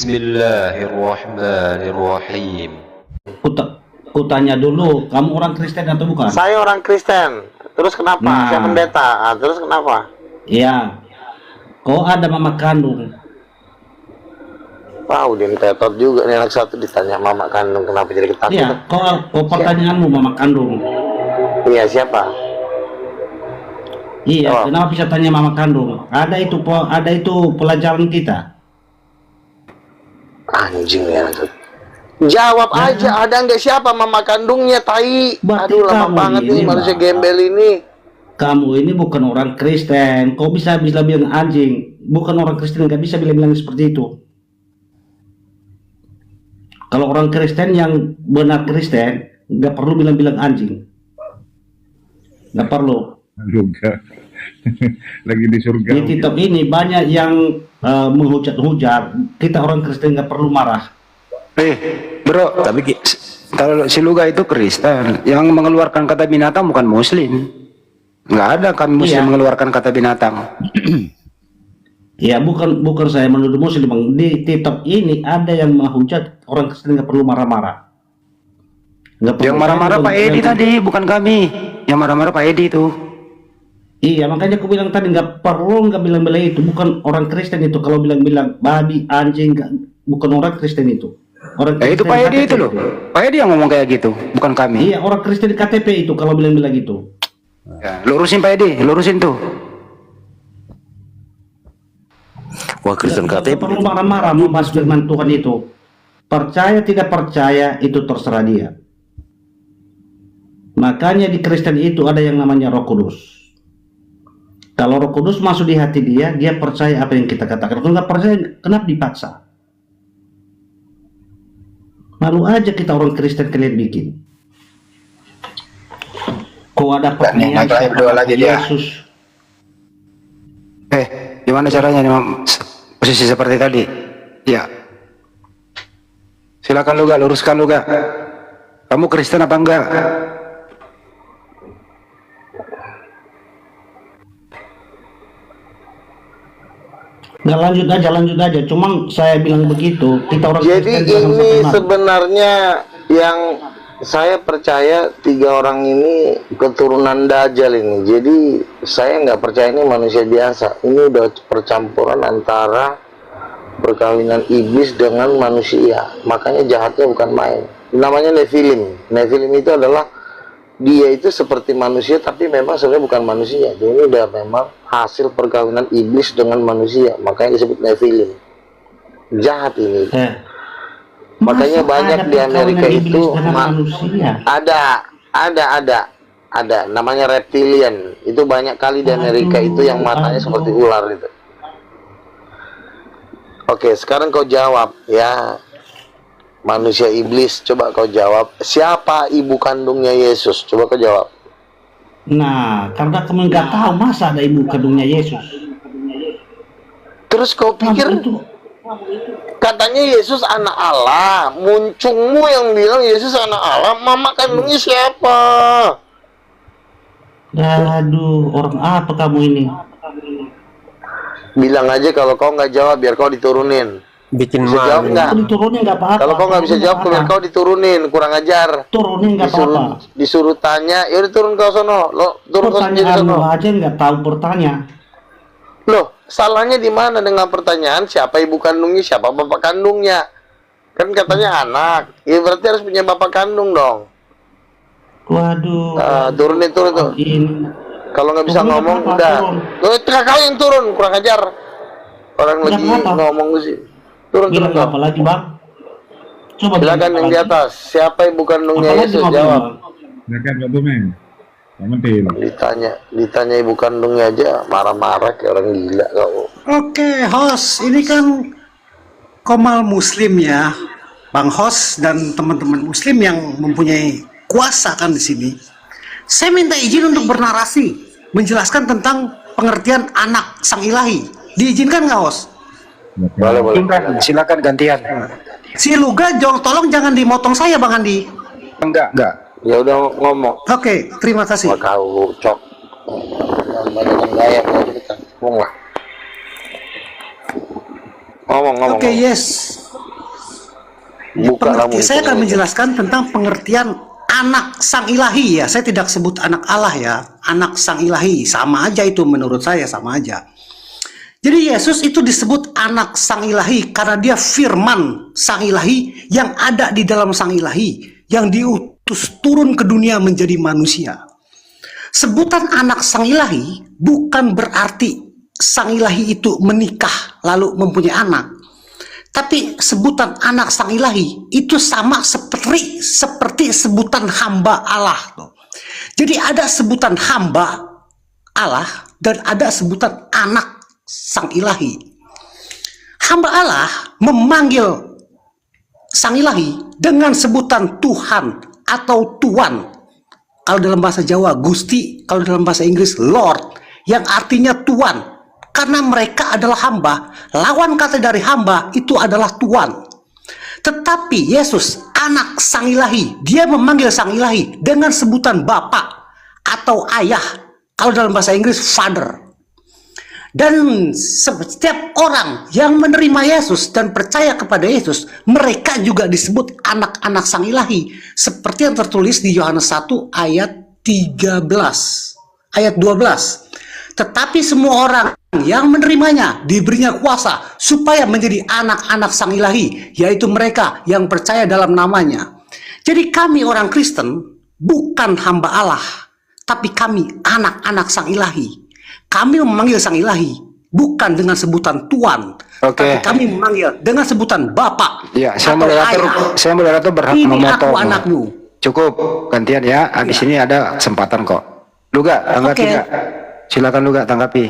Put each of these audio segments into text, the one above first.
Bismillahirrahmanirrahim. Kutanya dulu, kamu orang Kristen atau bukan? Saya orang Kristen. Terus kenapa? Nah. Saya pendeta. Terus kenapa? Iya. Kau ada mama kandung. Wow, dia tetot juga nih anak satu ditanya mama kandung kenapa jadi ketakutan. Iya, kau pertanyaanmu mama kandung. Iya, siapa? Iya, kenapa bisa tanya mama kandung? Ada itu pelajaran kita. Anjing ya. Jawab aja, ada nggak siapa mama kandungnya, tai? Berarti Aduh, lama kamu banget ini, nih manusia Bang. gembel ini. Kamu ini bukan orang Kristen. Kau bisa bilang anjing. Bukan orang Kristen, nggak bisa bilang seperti itu. Kalau orang Kristen yang benar Kristen, nggak perlu bilang anjing. Nggak perlu. Surga. Lagi di surga. Di TikTok ini banyak yang menghujat-hujat. Kita orang Kristen nggak perlu marah. Bro, tapi kalau si Luga itu Kristen, yang mengeluarkan kata binatang bukan Muslim. Nggak ada kami Muslim mengeluarkan kata binatang. Ya bukan saya menuduh Muslim, Bang. Di TikTok ini ada yang menghujat orang Kristen, nggak perlu marah-marah. Yang marah-marah Pak Edi tadi, bukan kami. Yang marah-marah Pak Edi itu. Iya, makanya aku bilang tadi nggak perlu bilang itu. Bukan orang Kristen itu. Kalau bilang babi, anjing, bukan orang Kristen itu. Orang Kristen itu Pak Edi itu loh. Pak Edi yang ngomong kayak gitu, bukan kami. Iya, orang Kristen di KTP itu kalau bilang gitu. Ya, lurusin Pak Edi, lurusin tuh. Wah, Kristen KTP. Perlu marah-marah membahas firman Tuhan itu. Percaya tidak percaya itu terserah dia. Makanya di Kristen itu ada yang namanya Roh Kudus. Kalau Roh Kudus masuk di hati dia, dia percaya apa yang kita katakan. Kalau nggak percaya, kenapa dipaksa? Malu aja kita orang Kristen kalian bikin. Kau ada pertanyaan berdoa lagi dia. Yesus. Gimana caranya nih, posisi seperti tadi? Ya. Silakan Luga, luruskan Luga. Kamu Kristen apa enggak? Nggak, lanjut aja. Cuma saya bilang begitu, kita orang Jadi Kristen ini sebenarnya yang saya percaya 3 orang ini keturunan Dajjal ini. Jadi saya nggak percaya ini manusia biasa. Ini udah percampuran antara perkawinan iblis dengan manusia. Makanya jahatnya bukan main. Namanya Nephilim. Nephilim itu adalah dia itu seperti manusia tapi memang sebenarnya bukan manusia. Jadi ini udah memang hasil perkawinan iblis dengan manusia. Makanya disebut Nephilim. Jahat ini. Makanya banyak di Amerika itu ada namanya reptilian. Itu banyak kali di Amerika itu yang matanya seperti ular itu. Oke, sekarang kau jawab ya. Manusia iblis, coba kau jawab. Siapa ibu kandungnya Yesus? Coba kau jawab. Nah, karena kamu nggak tahu masa ada ibu kandungnya Yesus. Terus kau pikir katanya Yesus anak Allah, muncungmu yang bilang Yesus anak Allah, mama kandungnya siapa? Aduh, orang apa kamu ini? Bilang aja kalau kau nggak jawab biar kau diturunin. Bikin Bisa jawab nggak? Diturunin nggak apa-apa. Kalau kau nggak bisa jawab, biar kau diturunin, kurang ajar. Turunin nggak apa-apa. Disuruh tanya, ya udah turun kau sono, lo turun kau sendiri Pertanyaan sono. lo aja nggak tahu bertanya. Loh, salahnya di mana dengan pertanyaan siapa ibu kandungnya, siapa bapak kandungnya? Kan katanya anak, ya berarti harus punya bapak kandung dong. Waduh. Turunin turun tuh. Kalau nggak bisa ngomong, udah. Tuh, kau yang turun, kurang ajar. Orang lagi ngomong sih. Turun apa lagi, Bang? Coba silakan yang di atas. Siapa ibu kandungnya Yesus? Jawab. Silakan Pak Tumeng. Ditanya ibu kandungnya aja marah-marah kayak orang gila kau. Oke, host, ini kan Komal Muslim ya, Bang Host dan teman-teman Muslim yang mempunyai kuasa kan di sini. Saya minta izin untuk bernarasi, menjelaskan tentang pengertian anak sang ilahi. Diizinkan nggak, Host? Boleh. Silakan gantian. Si Luga, tolong jangan dimotong saya, Bang Andi. Enggak. Ya udah ngomong. Oke, terima kasih. Kau cok. Banyak gaya kau kita. Ngomong lah. Ngomong. Oke, yes. Buka lah Saya akan muncul. menjelaskan tentang pengertian anak sang ilahi ya. Saya tidak sebut anak Allah ya, anak sang ilahi. Sama aja itu menurut saya, sama aja. Jadi Yesus itu disebut anak sang ilahi karena dia firman sang ilahi yang ada di dalam sang ilahi, yang diutus turun ke dunia menjadi manusia. Sebutan anak sang ilahi bukan berarti sang ilahi itu menikah lalu mempunyai anak. Tapi sebutan anak sang ilahi itu sama seperti sebutan hamba Allah tuh. Jadi ada sebutan hamba Allah dan ada sebutan anak sang ilahi. Hamba Allah memanggil sang ilahi dengan sebutan Tuhan atau Tuan. Kalau dalam bahasa Jawa Gusti, kalau dalam bahasa Inggris Lord, yang artinya Tuan. Karena mereka adalah hamba, lawan kata dari hamba itu adalah Tuan. Tetapi Yesus, anak sang ilahi, dia memanggil sang ilahi dengan sebutan Bapa atau Ayah. Kalau dalam bahasa Inggris Father. Dan setiap orang yang menerima Yesus dan percaya kepada Yesus, mereka juga disebut anak-anak sang ilahi. Seperti yang tertulis di Yohanes 1 ayat 13, ayat 12. Tetapi semua orang yang menerimanya diberinya kuasa supaya menjadi anak-anak sang ilahi, yaitu mereka yang percaya dalam namanya. Jadi kami orang Kristen bukan hamba Allah, tapi kami anak-anak sang ilahi. Kami memanggil sang ilahi bukan dengan sebutan Tuan, tapi kami memanggil dengan sebutan Bapak. Ya, atau Ayah. saya moderator berhak Ini memotong. aku anakmu. Cukup, gantian ya. Habis ini ada kesempatan kok. Luga, tanggapi Oke. nggak? Silakan Luga, tanggapi.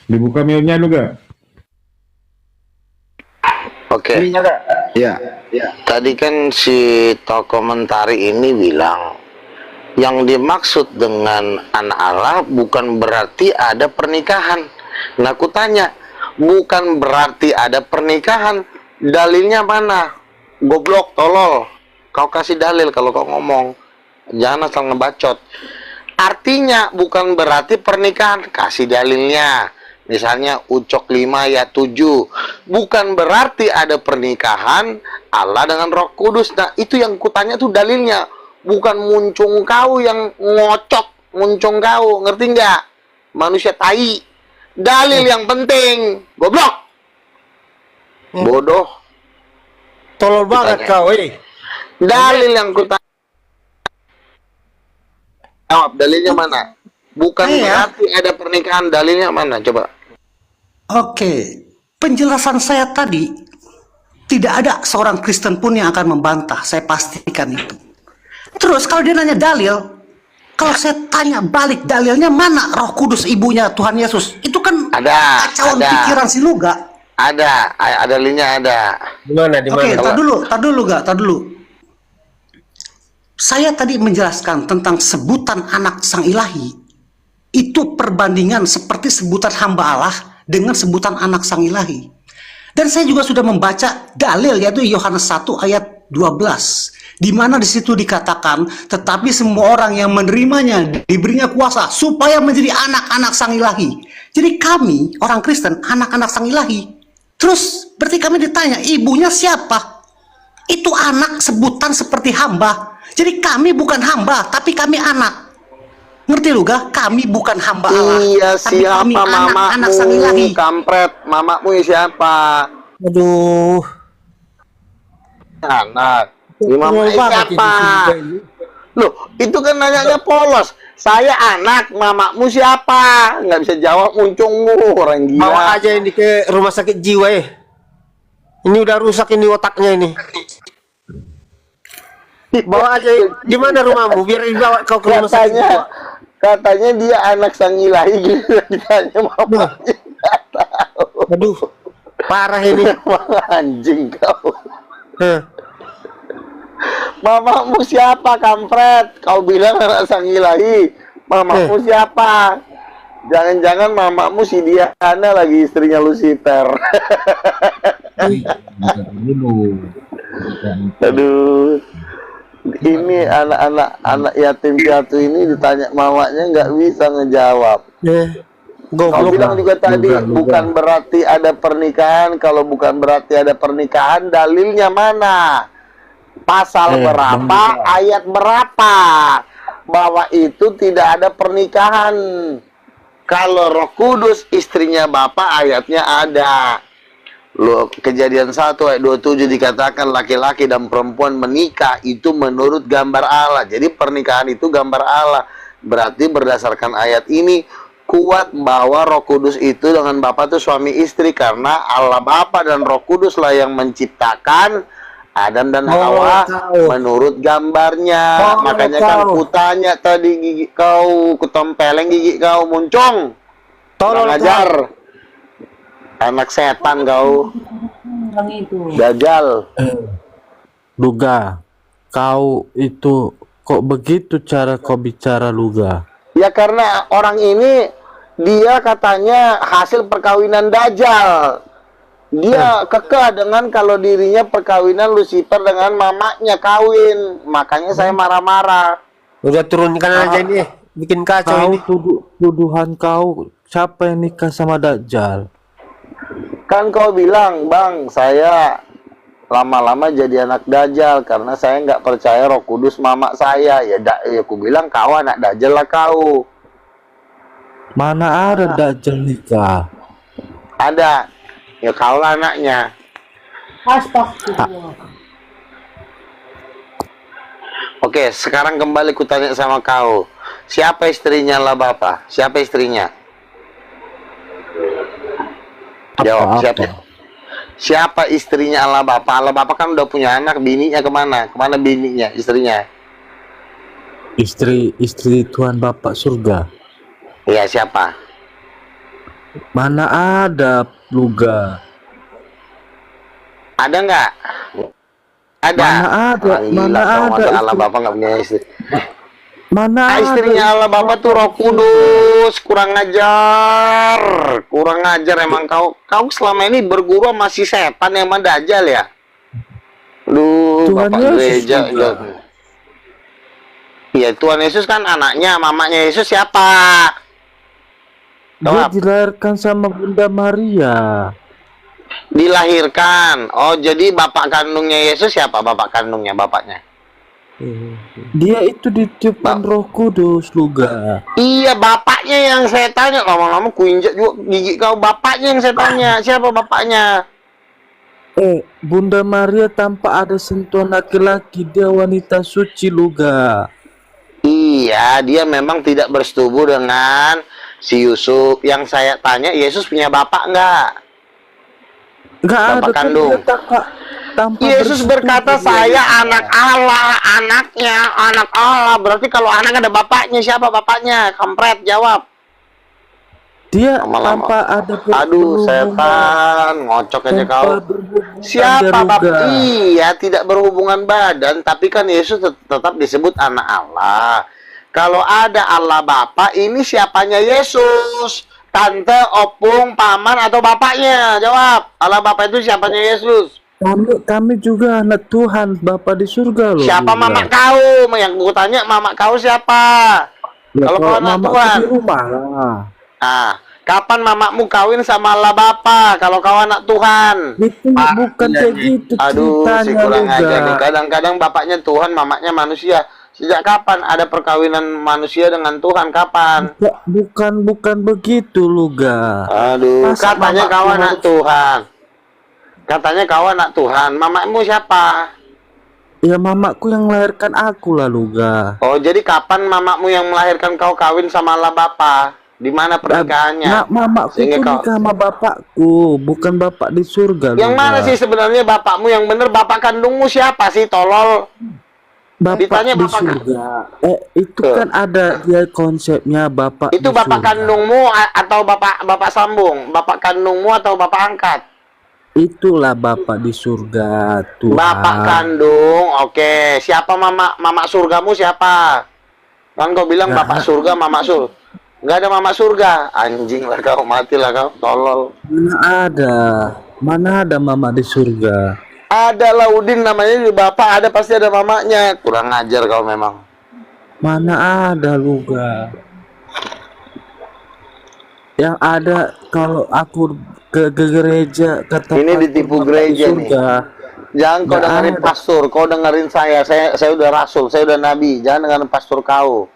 Dibuka mute-nya lu gak? Oke. Ininya Kak? Iya. Tadi kan si komentari ini bilang yang dimaksud dengan anak Allah bukan berarti ada pernikahan. Nah, aku tanya, bukan berarti ada pernikahan, dalilnya mana? Goblok, tolol. Kau kasih dalil kalau kau ngomong. Jangan asal ngebacot. Artinya bukan berarti pernikahan, kasih dalilnya. Misalnya Ucok 5 ayat 7. Bukan berarti ada pernikahan Allah dengan Roh Kudus. Nah, itu yang kutanya tuh dalilnya. Bukan muncung kau yang ngocok, muncung kau. Ngerti nggak? Manusia tai. Dalil yang penting. Goblok. Bodoh. Tolol banget kau, Dalil yang kutanya. Jawab, dalilnya mana? Bukan berarti ada pernikahan, dalilnya mana? Coba. Oke, penjelasan saya tadi tidak ada seorang Kristen pun yang akan membantah, saya pastikan itu. Terus kalau dia nanya dalil, kalau saya tanya balik dalilnya mana Roh Kudus ibunya Tuhan Yesus? Itu kan kacauan pikiran si Luga. Ada dalilnya ada. Di mana? Oke, tar dulu. Saya tadi menjelaskan tentang sebutan anak sang ilahi. Itu perbandingan seperti sebutan hamba Allah dengan sebutan anak sang ilahi. Dan saya juga sudah membaca dalil yaitu Yohanes 1 ayat 12. Di mana di situ dikatakan, tetapi semua orang yang menerimanya diberinya kuasa supaya menjadi anak-anak sang ilahi. Jadi kami, orang Kristen, anak-anak sang ilahi. Terus berarti kami ditanya, ibunya siapa? Itu anak sebutan seperti hamba. Jadi kami bukan hamba, tapi kami anak. Ngerti lu gak? Kami bukan hamba Allah. Iya, tapi siapa kami anak-anak sang ilahi. mamamu? Kampret, mamamu siapa? Aduh. Anak. Mama Tolol banget siapa? ini. Loh, itu kan nanyanya polos. Saya anak, mamamu siapa? Nggak bisa jawab, muncungmu orang gila. Bawa aja ini ke rumah sakit jiwa Ini udah rusak ini otaknya ini. Bawa aja, di mana rumahmu? Biar dibawa kau ke rumah sakit jiwa. Katanya dia anak sang ilahi gitu. Ditanya mamanya nggak tahu. Aduh, parah ini. Anjing kau. Hah. Mamamu siapa, kampret? Kau bilang anak sang ilahi. Mamamu siapa? Jangan-jangan mamamu si Diana lagi istrinya Lucifer. Aduh. Ini anak yatim piatu ini ditanya mamanya nggak bisa ngejawab. Kau Goblok. bilang juga tadi bukan berarti ada pernikahan. Kalau bukan berarti ada pernikahan, dalilnya mana? Pasal berapa? Ayat berapa? Bahwa itu tidak ada pernikahan. Kalau Roh Kudus istrinya Bapak, ayatnya ada. Loh, Kejadian 1 ayat 27 dikatakan laki-laki dan perempuan menikah itu menurut gambar Allah. Jadi pernikahan itu gambar Allah. Berarti berdasarkan ayat ini kuat bahwa Roh Kudus itu dengan Bapa itu suami istri, karena Allah Bapa dan Roh Kudus lah yang menciptakan Adam dan Hawa menurut gambarnya. Makanya kan kutanya tadi gigi kau, kutempeleng gigi kau, muncung. Kurang ajar. Anak setan kau. Dajjal. Luga, kau itu kok begitu cara kau bicara, Luga? Ya karena orang ini dia katanya hasil perkawinan Dajjal. Dia kekeh dengan kalau dirinya perkawinan Lucifer dengan mamanya kawin. Makanya saya marah-marah. Udah turunkan aja ini, bikin kacau Kau ini. tuduhan kau, siapa yang nikah sama Dajjal? Kan kau bilang, Bang, saya lama-lama jadi anak Dajjal karena saya nggak percaya Roh Kudus mama saya. Ya aku bilang kau anak Dajjal lah kau. Mana ada Dajjal nikah? Ada. Ya kau lah anaknya. Oke, sekarang kembali kutanya sama kau. Siapa istrinya Allah Bapa? Siapa istrinya? Jawab, siapa? Siapa istrinya Allah Bapa? Allah Bapa kan udah punya anak, bininya kemana? Kemana bininya, istrinya? Istri Tuhan Bapak surga. Iya, siapa? Mana ada, Luga? Ada nggak? Ada. Mana ada? Mana ada? Allah Bapa nggak punya istri. Mana ada? Istrinya Allah Bapa tuh Roh Kudus. Kurang ajar. Kurang ajar emang kau. Kau selama ini berguru masih setan yang sama Dajjal ya? Duh, Tuhan Bapak Yesus gereja. juga. Iya, Tuhan Yesus kan anaknya, mamanya Yesus siapa? Dia Jawab. dilahirkan sama Bunda Maria. Dilahirkan. Oh, jadi bapak kandungnya Yesus siapa? Bapak kandungnya, bapaknya. Dia itu ditiupkan Roh Kudus, Luga. Iya, bapaknya yang saya tanya. Lama-lama kuinjak juga gigi kau. Bapaknya yang saya tanya. Siapa bapaknya? Bunda Maria tanpa ada sentuhan laki-laki, dia wanita suci, Luga. Iya, dia memang tidak bersetubuh dengan si Yusuf. Yang saya tanya, Yesus punya bapak enggak? Nggak Bapak ada kandung. tanpa Yesus bersetubuh berkata, dia. saya anak Allah, anaknya anak Allah. Berarti kalau anak ada bapaknya, siapa bapaknya? Kampret, jawab. Dia Lama-lama. tanpa ada Aduh, setan, ngocok aja kau. Siapa bapak? Iya, tidak berhubungan badan, tapi kan Yesus tetap disebut anak Allah. Kalau ada Allah Bapa, ini siapanya Yesus? Tante, opung, paman, atau bapaknya? Jawab. Allah Bapa itu siapanya Yesus? Kami juga anak Tuhan, Bapa di surga loh. Siapa Luga. mama kau? Yang gue tanya, mama kau siapa? Ya, Kalau kau anak mamaku Tuhan. di rumah lah. Ah, kapan mamamu kawin sama Allah Bapa? Kalau kau anak Tuhan. Itu bukan kayak gitu Aduh, si ceritanya, kurang Luga. aja nih. Kadang-kadang bapaknya Tuhan, mamanya manusia. Sejak kapan ada perkawinan manusia dengan Tuhan? Kapan? Bukan begitu, Luga. Aduh, Masa katanya mamaku kau anak harus- Tuhan. Katanya kau anak Tuhan. Mamamu siapa? Ya mamaku yang melahirkan aku lah, Luga. Oh, jadi kapan mamamu yang melahirkan kau kawin sama Allah Bapa? Di mana pernikahannya? Nah, mamaku Sehingga tuh kau- nikah sama bapakku, bukan bapak di surga. Yang Luga. mana sih sebenarnya bapakmu yang bener? Bapak kandungmu siapa sih, tolol? Bapak Ditanya di bapak surga. Itu kan ada dia konsepnya bapak. Itu di bapak surga. kandungmu atau bapak sambung? Bapak kandungmu atau bapak angkat? Itulah bapak di surga, Tuhan. Bapak kandung, oke. Siapa mama surgamu siapa? Kan kau bilang bapak surga, mama surga. Nggak ada mama surga. Anjing lah kau, matilah kau, tolol. Mana ada mama di surga? Ada Laudin namanya di bapak, ada pasti ada mamanya. Kurang ajar kau memang. Mana ada, Luga? Yang ada kalau aku ke gereja kata Ini pastor ditipu bapak di gereja nih. surga. Jangan kau Nggak dengerin ada. pastor, kau dengerin saya udah rasul, saya udah nabi. Jangan dengerin pastor kau.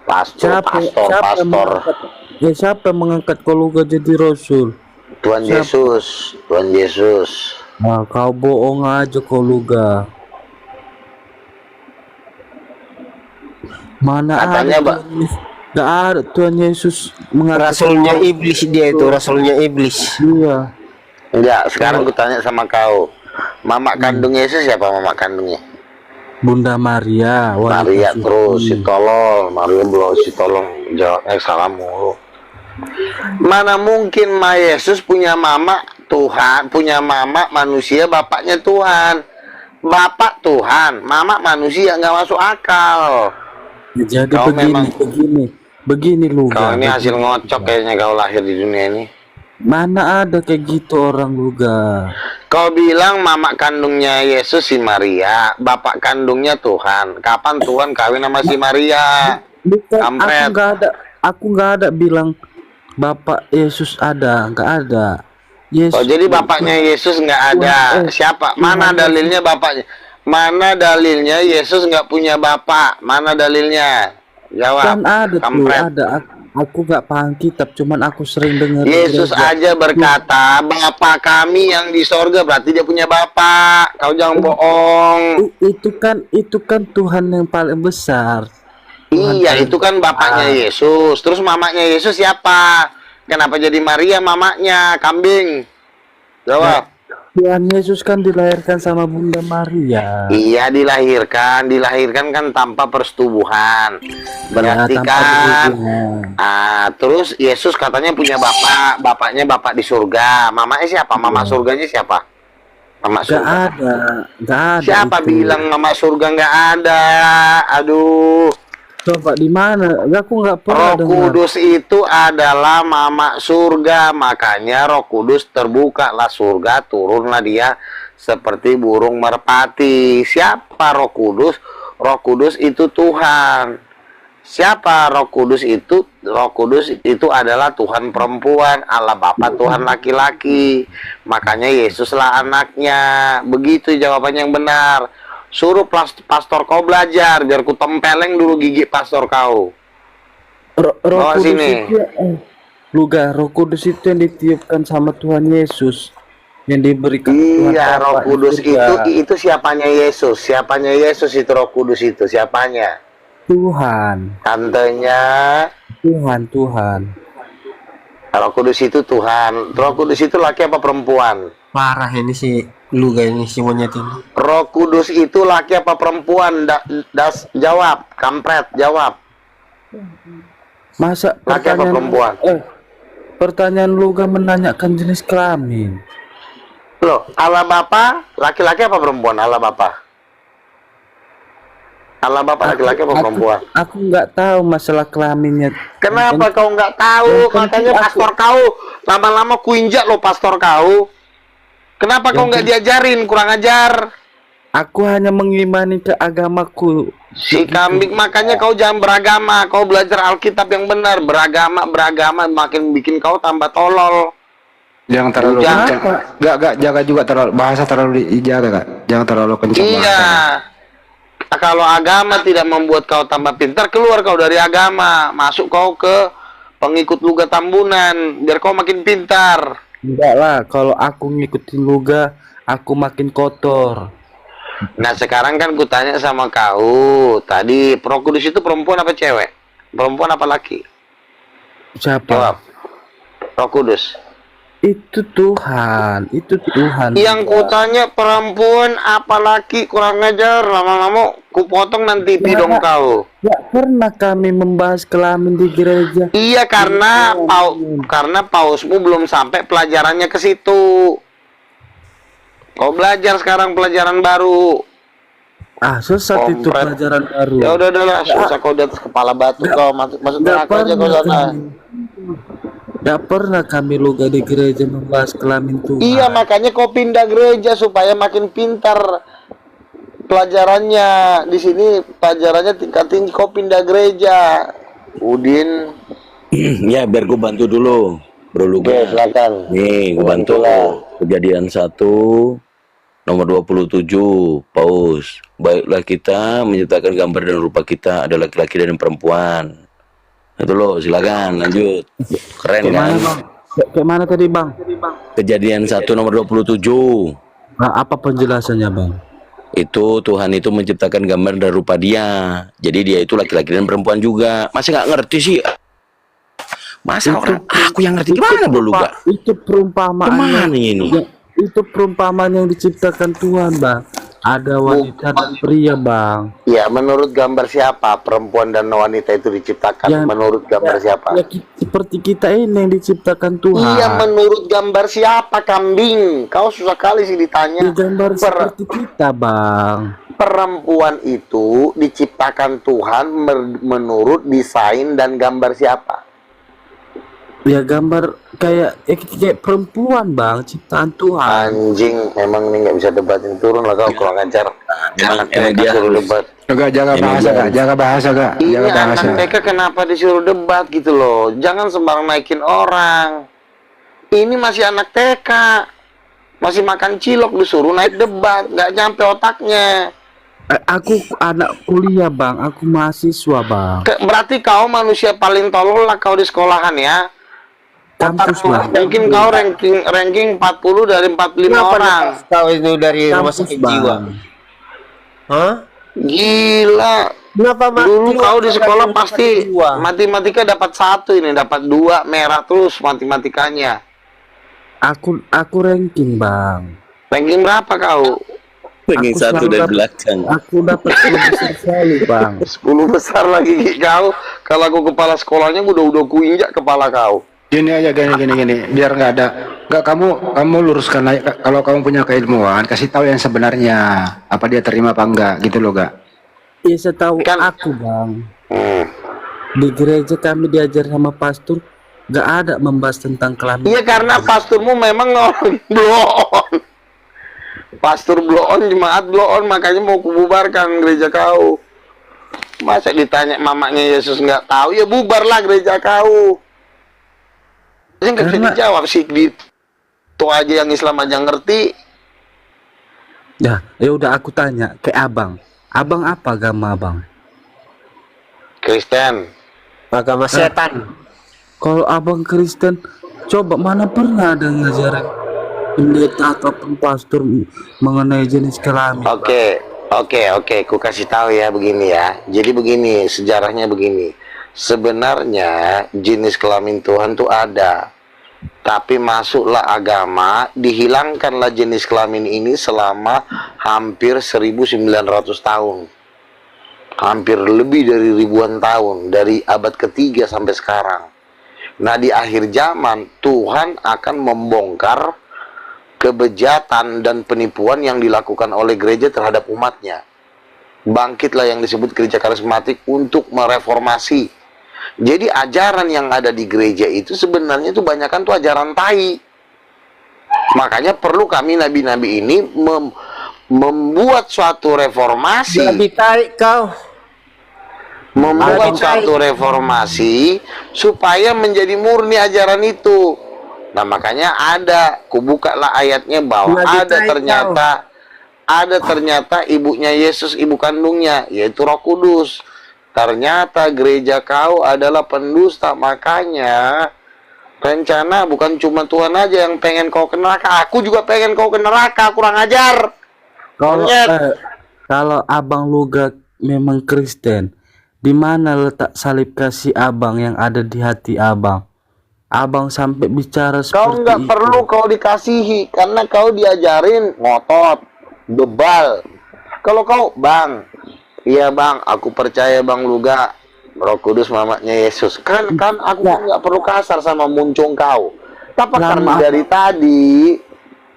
Pastor, Siapa pastor, siapa yang pastor. mengangkat siapa yang mengangkat kau Luga jadi rasul? Tuhan Siapa? Yesus, Tuhan Yesus. Nah, kau bohong aja kau Luga. Mana Katanya, ada nggak ada Tuhan Yesus mengangkat Rasulnya iblis dia itu, rasulnya iblis. dia. Enggak, sekarang gue tanya sama kau. Mama kandung Yesus siapa mama kandungnya? Bunda Maria, wanita Maria suci. terus si tolol, Maria belum si tolong jawab salah mulu. Mana mungkin Ma Yesus punya mama Tuhan, punya mama manusia, bapaknya Tuhan. Bapak Tuhan, mama manusia, nggak masuk akal. Jadi Kau memang- begini Kau Luga. ini hasil ngocok kayaknya kau lahir di dunia ini. Mana ada kayak gitu orang Luga. Kau bilang mama kandungnya Yesus si Maria, bapak kandungnya Tuhan. Kapan Tuhan kawin sama si Maria? Bukan, Kampret. aku nggak ada bilang Bapak Yesus ada, nggak ada. Yesus. Oh, jadi bapaknya Yesus nggak ada. Siapa? Mana dalilnya bapaknya? Mana dalilnya Yesus nggak punya bapak? Mana dalilnya? Jawab. Kan ada tuh, Kampret. ada. Aku nggak paham kitab, cuman aku sering dengar. Yesus aja berkata, Bapa kami yang di sorga, berarti dia punya bapak. Kau jangan bohong. Itu kan Tuhan yang paling besar. Iya, itu kan bapaknya Yesus. Terus mamanya Yesus siapa? Kenapa jadi Maria mamanya? Kambing. Jawab. Tuhan Yesus kan dilahirkan sama Bunda Maria. Iya, dilahirkan kan tanpa persetubuhan. Berarti tanpa kan berhubungan. terus Yesus katanya punya bapak, bapaknya bapak di surga. Mamanya siapa? Mama surganya siapa? Mama Nggak surga. nggak ada. Siapa itu. bilang mama surga nggak ada? Aduh. Coba di mana? Aku nggak Roh pernah dengar. Kudus itu adalah mama surga, makanya Roh Kudus terbukalah surga, turunlah dia seperti burung merpati. Siapa Roh Kudus? Roh Kudus itu Tuhan. Siapa Roh Kudus itu? Roh Kudus itu adalah Tuhan perempuan, Allah Bapa Tuhan laki-laki. Makanya Yesuslah anaknya. Begitu jawabannya yang benar. Suruh pastor kau belajar biar ku tempeleng dulu gigi pastor kau. Roh Bawa Kudus sini. itu, Luga, Roh Kudus itu yang ditiupkan sama Tuhan Yesus, yang diberikan Tuhan Iya, Roh Bapa di Kudus surga. itu siapanya Yesus? Siapanya Yesus itu Roh Kudus itu? Siapanya? Tuhan, Tantenya. Tuhan. Roh Kudus itu Tuhan. Roh Kudus itu laki apa perempuan? Parah ini si Luga ini, si monyet ini. Roh Kudus itu laki apa perempuan? Jawab, kampret, jawab. Masa Laki apa perempuan? pertanyaan Luga menanyakan jenis kelamin. Loh, Allah Bapa laki-laki apa perempuan? Allah Bapa. Allah Bapa laki-laki apa perempuan? Aku nggak tahu masalah kelaminnya. Kenapa kau nggak tahu? Makanya pastor kau lama-lama kuinjak lo pastor kau. Kenapa kau nggak diajarin? Kurang ajar. Aku hanya mengimani ke agamaku. Si kambing, makanya kau jangan beragama. Kau belajar Alkitab yang benar. Beragama makin bikin kau tambah tolol. Jangan terlalu Jangan. kencang. Enggak, jaga juga terlalu bahasa terlalu dijaga, Kak. Jangan terlalu kencang Iya. bahasanya. Kalau agama tidak membuat kau tambah pintar, keluar kau dari agama. Masuk kau ke pengikut Luga Tambunan. Biar kau makin pintar. Enggak lah, kalau aku ngikutin Luga, aku makin kotor. Nah sekarang kan ku tanya sama kau. Tadi Roh Kudus itu perempuan apa cewek? Perempuan apa laki? Siapa? Jawab. Roh Kudus. Itu Tuhan. Yang ku tanya perempuan apa laki, kurang ajar. Lama-lama ku potong nanti dong kau. Nggak pernah kami membahas kelamin di gereja. Iya karena pausmu belum sampai pelajarannya ke situ. Kau belajar sekarang pelajaran baru. Sesat itu Kompret. pelajaran baru. Ya udah susah kau di atas kepala batu kau masuk Nggak neraka aja kau pernah sana. Nggak pernah kami Luga di gereja membahas kelamin Tuhan. Iya makanya kau pindah gereja supaya makin pintar pelajarannya. Di sini pelajarannya tingkat tinggi, kau pindah gereja. Udin. Ya biar gue bantu dulu, Bro Oke, Luga. silakan. Nih, gue bantu. Kejadian 1 nomor 27, Paus. Baiklah kita menciptakan gambar dan rupa kita ada laki-laki dan perempuan. Itu loh, silakan lanjut. Keren Kayak kan? mana bang? Kayak mana tadi bang? Kejadian 1 nomor 27. Nah, apa penjelasannya bang? Itu Tuhan itu menciptakan gambar dan rupa dia. Jadi dia itu laki-laki dan perempuan juga. Masa nggak ngerti sih? Masa orang aku yang ngerti gimana Bro Luga? Itu perumpamaan. Kemana ini? Itu perumpamaan yang diciptakan Tuhan bang. Ada wanita dan pria bang. Ya, menurut gambar siapa perempuan dan wanita itu diciptakan? Ya, Menurut gambar siapa? Ya, seperti kita ini yang diciptakan Tuhan. Iya, menurut gambar siapa, kambing? Kau susah kali sih ditanya. Ya, gambar seperti kita bang. Perempuan itu diciptakan Tuhan menurut desain dan gambar siapa? Ya gambar kayak perempuan bang, ciptaan Tuhan. Anjing, emang ini nggak bisa debatin, turun lah kau kurang ajar. Anak emang TK dia suruh harus- debat. Juga jaga bahasa gak? Jaga bahasa gak? Ini Jaga bahasa. anak TK kenapa disuruh debat gitu loh? Jangan sembarang naikin orang. Ini masih anak TK, masih makan cilok disuruh naik debat, nggak nyampe otaknya. Aku anak kuliah bang, aku mahasiswa bang. Berarti kau manusia paling tolol lah kau di sekolahan ya. Kampus bang. Mungkin kau ranking 40 dari 45 orang. Kau itu dari rumah Kampus sakit bang. jiwa. Hah? Gila. Kenapa Dulu kau di sekolah rumah pasti sakit jiwa? matematika dapat 1, ini dapat 2, merah terus matematikanya. Aku ranking bang. Ranking berapa kau? Pengen Aku 1 selalu dari dapat- belakang. Aku dapat 10 besar selalu bang. 10 besar lagi kau. Kalau aku kepala sekolahnya udah kuinjak kepala kau. Gini aja, gini, biar nggak ada. Nggak, kamu luruskan aja. Kalau kamu punya keilmuan, kasih tahu yang sebenarnya. Apa dia terima apa enggak, gitu loh gak? Ya setahu Kan- aku bang. Hmm. Di gereja kami diajar sama pastor, gak ada membahas tentang kelamin. Iya, karena pasturmu memang orang bloon. Pastur bloon, jemaat bloon, makanya mau kububarkan gereja kau. Masa ditanya mamanya Yesus nggak tahu, ya bubarlah gereja kau. Ini nggak bisa Karena- dijawab sih, itu aja yang Islam aja ngerti. Ya udah aku tanya ke abang. Abang apa agama abang? Kristen. Agama setan. Kalau abang Kristen, coba mana pernah ada ngajarin pendeta ataupun pastor mengenai jenis kelamin? Oke, ku kasih tahu ya begini ya. Jadi begini, sejarahnya begini. Sebenarnya jenis kelamin Tuhan tuh ada. Tapi masuklah agama, dihilangkanlah jenis kelamin ini selama hampir 1900 tahun. Hampir lebih dari ribuan tahun, dari abad ketiga sampai sekarang. Nah, di akhir zaman Tuhan akan membongkar kebejatan dan penipuan yang dilakukan oleh gereja terhadap umatnya. Bangkitlah yang disebut gereja karismatik untuk mereformasi. Jadi ajaran yang ada di gereja itu sebenarnya itu banyakan tuh ajaran tai. Makanya perlu kami nabi-nabi ini membuat suatu reformasi. Lebih tarik kau. Membuat suatu reformasi supaya menjadi murni ajaran itu. Nah, makanya ada, kubukalah ayatnya bahwa ada ternyata ibunya Yesus, ibu kandungnya, yaitu Roh Kudus. Ternyata gereja kau adalah pendusta. Makanya rencana bukan cuma Tuhan aja yang pengen kau ke neraka, aku juga pengen kau ke neraka. Kurang ajar. Kalau abang Luga memang Kristen, di mana letak salib kasih abang yang ada di hati abang? Abang sampai bicara Kau seperti nggak itu. perlu kau dikasihi, karena kau diajarin ngotot, bebal. Kalau kau, bang, iya bang, aku percaya bang Luga, Roh Kudus mamanya Yesus. Kan aku nggak perlu kasar sama muncung kau. Tapi karena dari tadi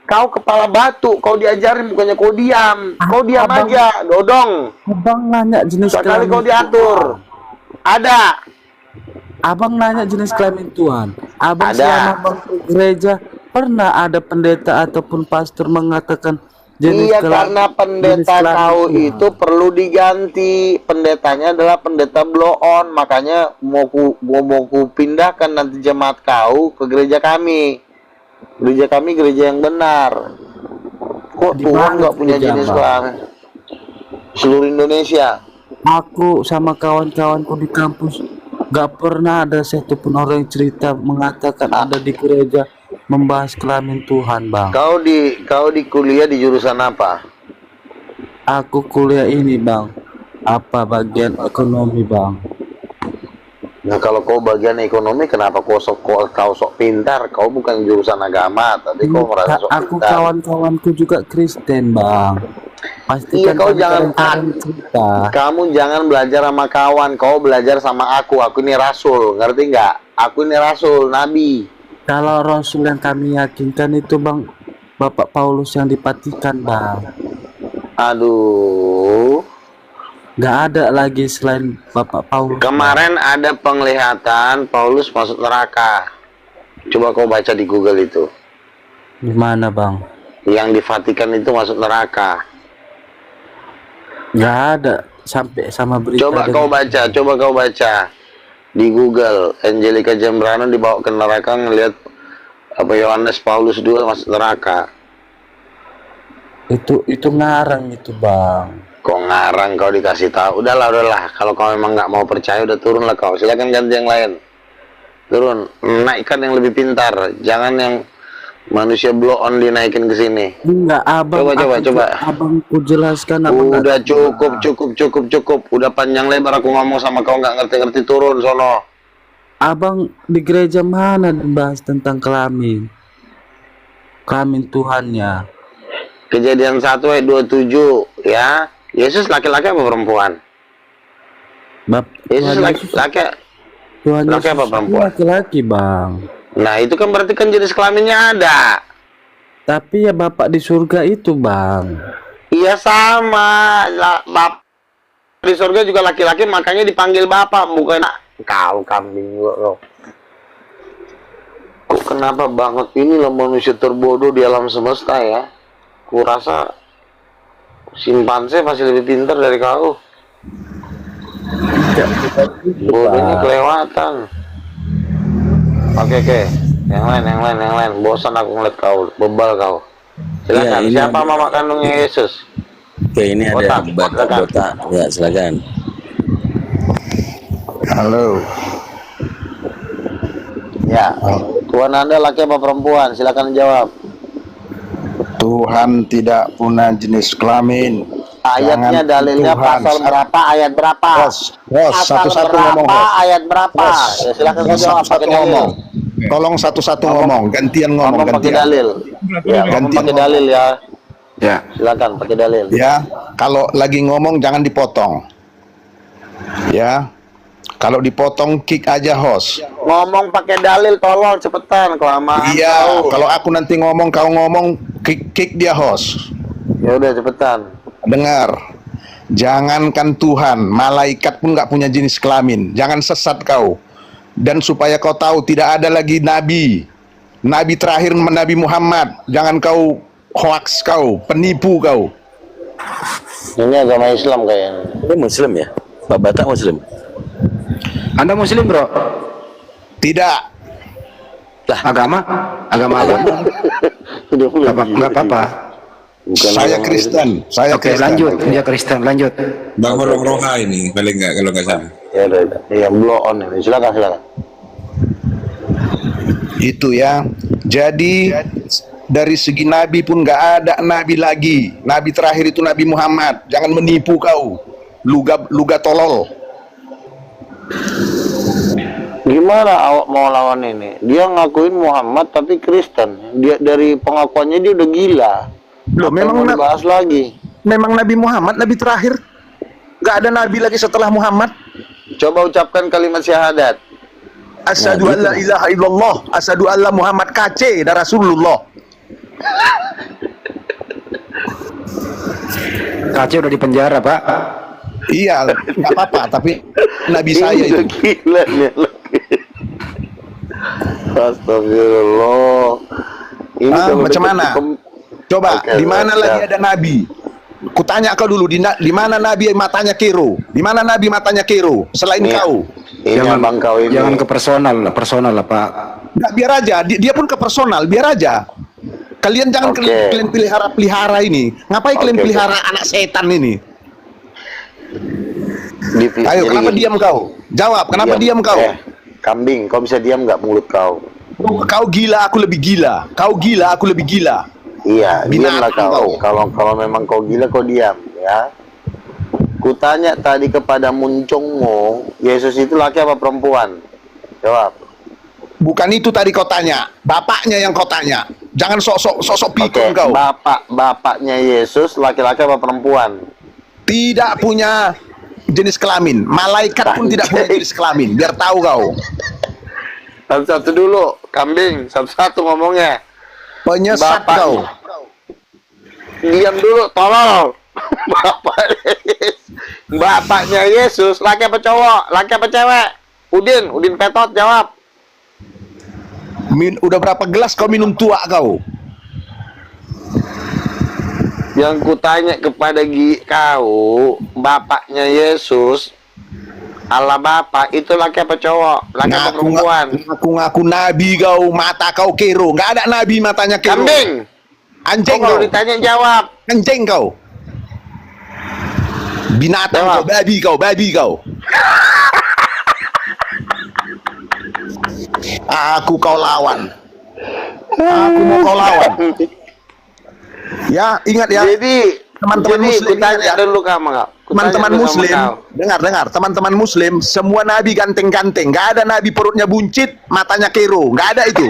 kau kepala batu, kau diajarin bukannya kau diam. Kau diam aja, dodong. Abang nanya jenis Sekali kelamin kau diatur. Ada. Abang nanya jenis kelamin Tuhan. Abang Ada. selama abang ke gereja pernah ada pendeta ataupun pastor mengatakan jenis Iya, kelamin karena pendeta jenis kelamin kau Tuhan. itu perlu diganti. Pendetanya adalah pendeta blow on. Makanya mau ku pindahkan nanti jemaat kau ke gereja kami. Gereja kami gereja yang benar. Kok Di Tuhan mana nggak punya gereja, jenis Bang? kelamin? Seluruh Indonesia. Aku sama kawan-kawanku di kampus gak pernah ada satupun orang yang cerita mengatakan ada di gereja membahas kelamin Tuhan, Bang. Kau di kuliah di jurusan apa? Aku kuliah ini, Bang. Apa bagian ekonomi, Bang? Nah, kalau kau bagian ekonomi, kenapa kau sok pintar? Kau bukan jurusan agama, tapi kau merasa sok Aku pintar. kawan-kawanku juga Kristen, Bang. Pasti Iya, kan kau kami jangan kadang-kadang cerita. kamu jangan belajar sama kawan, kau belajar sama aku. Aku ini rasul, ngerti nggak? Aku ini rasul, nabi. Kalau Rasul yang kami yakinkan itu, Bang, Bapak Paulus yang dipatikan, Bang. Aduh, Gak ada lagi selain Bapak Paulus. kemarin ada penglihatan Paulus masuk neraka. Coba kau baca di Google itu. Gimana, Bang? Yang di Vatikan itu masuk neraka. Gak ada sampai sama berita. Coba kau baca di Google. Angelica Jembrano dibawa ke neraka ngelihat apa Yohanes Paulus II masuk neraka. Itu ngarang itu, Bang. Kok ngarang kau dikasih tahu? Udahlah. Kalau kau memang nggak mau percaya, udah turunlah kau. Silakan ganti yang lain. Turun, naikkan yang lebih pintar. Jangan yang manusia blow on dinaikin ke sini. Enggak, Abang. Coba. Abangku jelaskan, Abang. Udah cukup. Udah panjang lebar aku ngomong sama kau nggak ngerti-ngerti, turun sono. Abang di gereja mana dibahas tentang kelamin? Kelamin Tuhannya. Kejadian 1 ayat 27 ya. Yesus laki-laki apa perempuan? Yesus laki-laki. Tuhan laki Yesus apa perempuan? laki-laki, Bang. Nah, itu kan berarti kan jenis kelaminnya ada. Tapi ya Bapak di surga itu, Bang. Iya sama. Bapak di surga juga laki-laki, makanya dipanggil Bapak, bukan kau kambing juga kau. Kok kenapa banget inilah manusia terbodoh di alam semesta ya? Kurasa simpanse masih lebih pintar dari kau. Bodohnya kelewatan. Oke. Yang lain. Bosan aku ngeliat kau, bebal kau. Silakan. Ya, Siapa mama kandungnya Yesus? Oke, ini ada botak. Ya, silakan. Halo. Ya. Tuhan Anda laki apa perempuan? Silakan jawab. Tuhan tidak punya jenis kelamin. Ayatnya, Jangan dalilnya, Tuhan. pasal berapa, ayat berapa? Bos, satu-satu ngomong, Bos. Ayat berapa? Ya, silakan kau jawab Satu-satu pakai dalil. ngomong. Tolong satu-satu ngomong, gantian ngomong, Ngomong pakai gantian. dalil. Ya, ngomong Gantian pakai ngomong. dalil ya. Ya, Silakan pakai dalil. ya. Kalau lagi ngomong jangan dipotong. Ya. Kalau dipotong kick aja host. Ngomong pakai dalil, tolong cepetan kelamaan. Iya, kalau aku nanti ngomong kau ngomong kick dia host. Ya udah cepetan. Dengar. Jangankan Tuhan, malaikat pun nggak punya jenis kelamin. Jangan sesat kau. Dan supaya kau tahu tidak ada lagi nabi. Nabi terakhir Nabi Muhammad. Jangan kau hoax kau, penipu kau. Ini agama Islam kayaknya. Ini Muslim ya? Pak Batak Muslim? Anda Muslim, Bro? Tidak. Lah, agama apa? Nggak apa-apa. Saya Kristen. Saya Oke, Kristen. lanjut. Dia Kristen, lanjut. Bang Roha ini paling nggak kalau nggak salah. Ya udah. Iya, blow on ini. Silakan. Itu ya. Jadi dari segi nabi pun nggak ada nabi lagi. Nabi terakhir itu Nabi Muhammad. Jangan menipu kau. Luga tolol. Gimana awak mau lawan ini? Dia ngakuin Muhammad tapi Kristen. Dia dari pengakuannya dia udah gila. Loh, memang bahas lagi. Memang Nabi Muhammad nabi terakhir. Nggak ada nabi lagi setelah Muhammad. Coba ucapkan kalimat syahadat. Asyhadu an la ilaha illallah, asyhadu alla Muhammad KC dan Rasulullah. KC udah di penjara, Pak. Iya, nggak apa-apa, tapi nabi saya Ini itu. udah gila nih. Astagfirullah. Ini kalau Macam deket mana? Coba, Oke, di mana siap. lagi ada nabi? Kutanya kau dulu, di mana nabi matanya kero? Di mana nabi matanya kero? Selain Ini- kau. Ini abang kau ini. Jangan ke personal lah Pak. Nggak, biar aja. Dia pun ke personal, biar aja. Kalian jangan Oke. kalian pelihara ini. Ngapain kalian Oke, pelihara anak setan ini? Ayo, Jadi kenapa gini, diam kau? Jawab, kenapa diam kau? Kambing, kau bisa diam nggak mulut kau? Kau gila, aku lebih gila. Kau gila, aku lebih gila. Iya, diamlah Binatang kau. kau. Kalau memang kau gila, kau diam, ya. Kutanya tadi kepada Muncongmo, Yesus itu laki apa perempuan? Jawab. Bukan itu tadi kau tanya. Bapaknya yang kau tanya. Jangan sok-sok pikun kau. Bapaknya Yesus laki-laki apa perempuan? Tidak punya jenis kelamin. Malaikat pun tidak punya jenis kelamin. Biar tahu kau. Satu-satu dulu, kambing. Satu-satu ngomongnya. Penyesat kau. Diam dulu, tolol. Bapaknya Yesus, laki apa cowok? Laki apa cewek? Udin Petot jawab. Udah berapa gelas kau minum tua kau? Yang kutanya kepada kau, bapaknya Yesus, Allah Bapa, itu laki apa cowok? Laki apa perempuan? Ngaku-ngaku nabi kau, mata kau kero. Nggak ada nabi matanya kero. Kambing. Anjing Kalau kau. ditanya jawab. Anjing kau. Binatang Jawab. kau, babi kau. Aku kau lawan. Aku mau kau lawan. Ya, ingat ya. Jadi Teman-teman Muslim, kutanya ingat ya. dulu kamu kau. Teman-teman Muslim, dengar. Teman-teman Muslim, semua nabi ganteng-ganteng. Nggak ada nabi perutnya buncit, matanya kero. Nggak ada itu.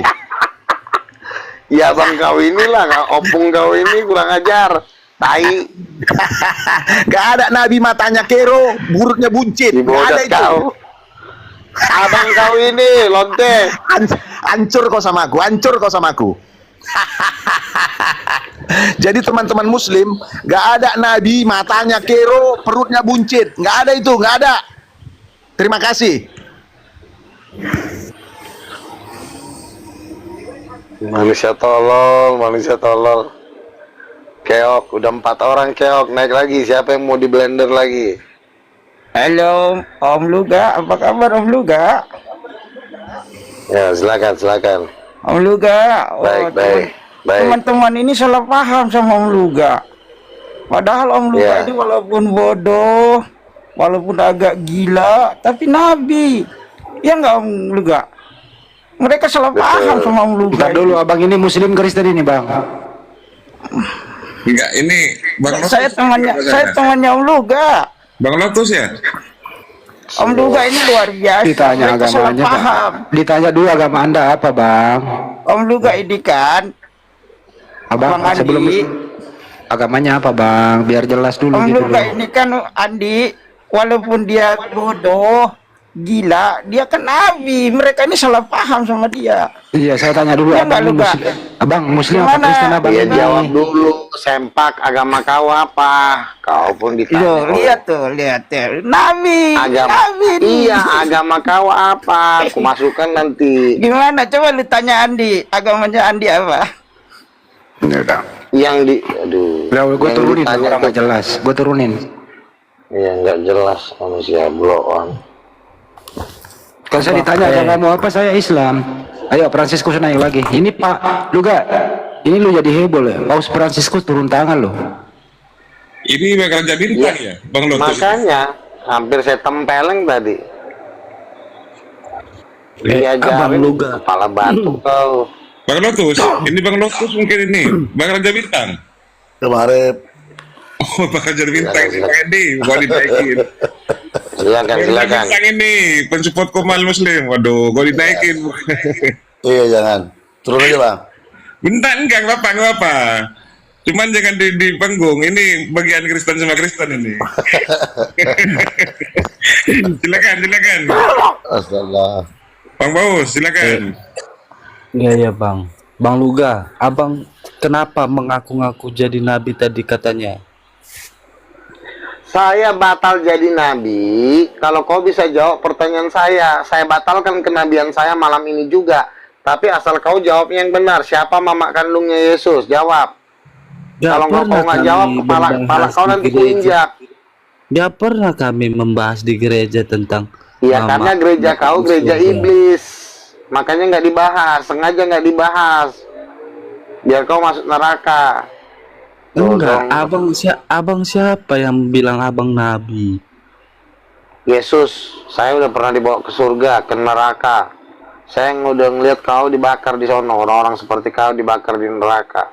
Ya bang kau inilah, opung kau ini kurang ajar. Tai. Nggak ada nabi matanya kero, burutnya buncit. Nggak ada Dibodoh itu. kau. Abang kau ini lonte. Hancur kau sama aku. Jadi teman-teman Muslim, nggak ada nabi matanya kero, perutnya buncit. Nggak ada itu, nggak ada. Terima kasih. Manusia tolol. Keok, udah 4 orang keok, naik lagi. Siapa yang mau di blender lagi? Halo, Om Luga, apa kabar Om Luga? Ya, silakan. Om Luga, Baik. teman-teman ini salah paham sama Om Luga. Padahal Om Luga Ya. ini walaupun bodoh, walaupun agak gila, tapi Nabi. Ya nggak Om Luga? Mereka salah paham sama Om Luga. Bentar dulu, abang ini Muslim Kristen ini bang. Enggak, ini Bang Lotus. Saya temannya Om Luga. Bang Lotus ya? Om Luga ini luar biasa. Ditanya Mereka salah agamanya paham. Bang. Ditanya dulu agama anda apa bang? Om Luga ini kan, Abang Bang Andi. sebelum agamanya apa bang? Biar jelas dulu Om gitu Luga loh. ini kan Andi, walaupun dia bodoh, gila, dia kan Nabi. Mereka ini salah paham sama dia. Iya, saya tanya dulu Ya, abang nggak, Luga? Abang Muslim apa Gimana? Kristen abang? Dia ini? jawab dulu, sempak agama kau apa? Kau pun ditanya. Loh, lihat tuh. Nabi. Nabi nih. Iya, agama kau apa? Aku masukkan nanti. Gimana? Coba lu tanya Andi, agamanya Andi apa? Ya udah. Yang aduh. Udah, gue yang turunin ditanya orang nggak tuh- jelas. Gue turunin. Iya, nggak jelas manusia bloon. Kalau saya ditanya agamamu apa, saya Islam. Ayo Fransiskus naik lagi. Ini Pak Luga, ini lu jadi heboh ya. Paus Fransiskus turun tangan loh. Ini bakalan jadi bintang ya, Bang Lotus? Makanya hampir saya tempeleng tadi. Abang Diajarin Luga. kepala batu kau. Bang Lotus, ini Bang Lotus mungkin ini bakalan jadi bintang. Kemarin. Oh, bakal jadi bintang ini, gua dinaikin. Silakan. Bintang ini, pensupport Komal Muslim. Waduh, gua dinaikin. Iya, jangan. Turun aja, Bang. Bintang enggak apa-apa. Cuman jangan di panggung. Ini bagian Kristen sama Kristen ini. silakan. Astaga. Bang Baus, silakan. Iya bang. Bang Luga, abang kenapa mengaku-ngaku jadi nabi tadi katanya? Saya batal jadi nabi. Kalau kau bisa jawab pertanyaan saya batalkan kenabian saya malam ini juga. Tapi asal kau jawab yang benar. Siapa mama kandungnya Yesus? Jawab. Gak Kalau kau pernah nggak kami jawab, kepala membahas kau di nanti gereja. kuinjak. Gak pernah kami membahas di gereja tentang Iya, karena mama gereja kau di gereja surga. iblis. Makanya nggak dibahas, sengaja nggak dibahas. Biar kau masuk neraka. Enggak, Dong. abang siapa yang bilang abang nabi? Yesus, saya udah pernah dibawa ke surga, ke neraka. Saya udah ngeliat kau dibakar di sono, orang-orang seperti kau dibakar di neraka.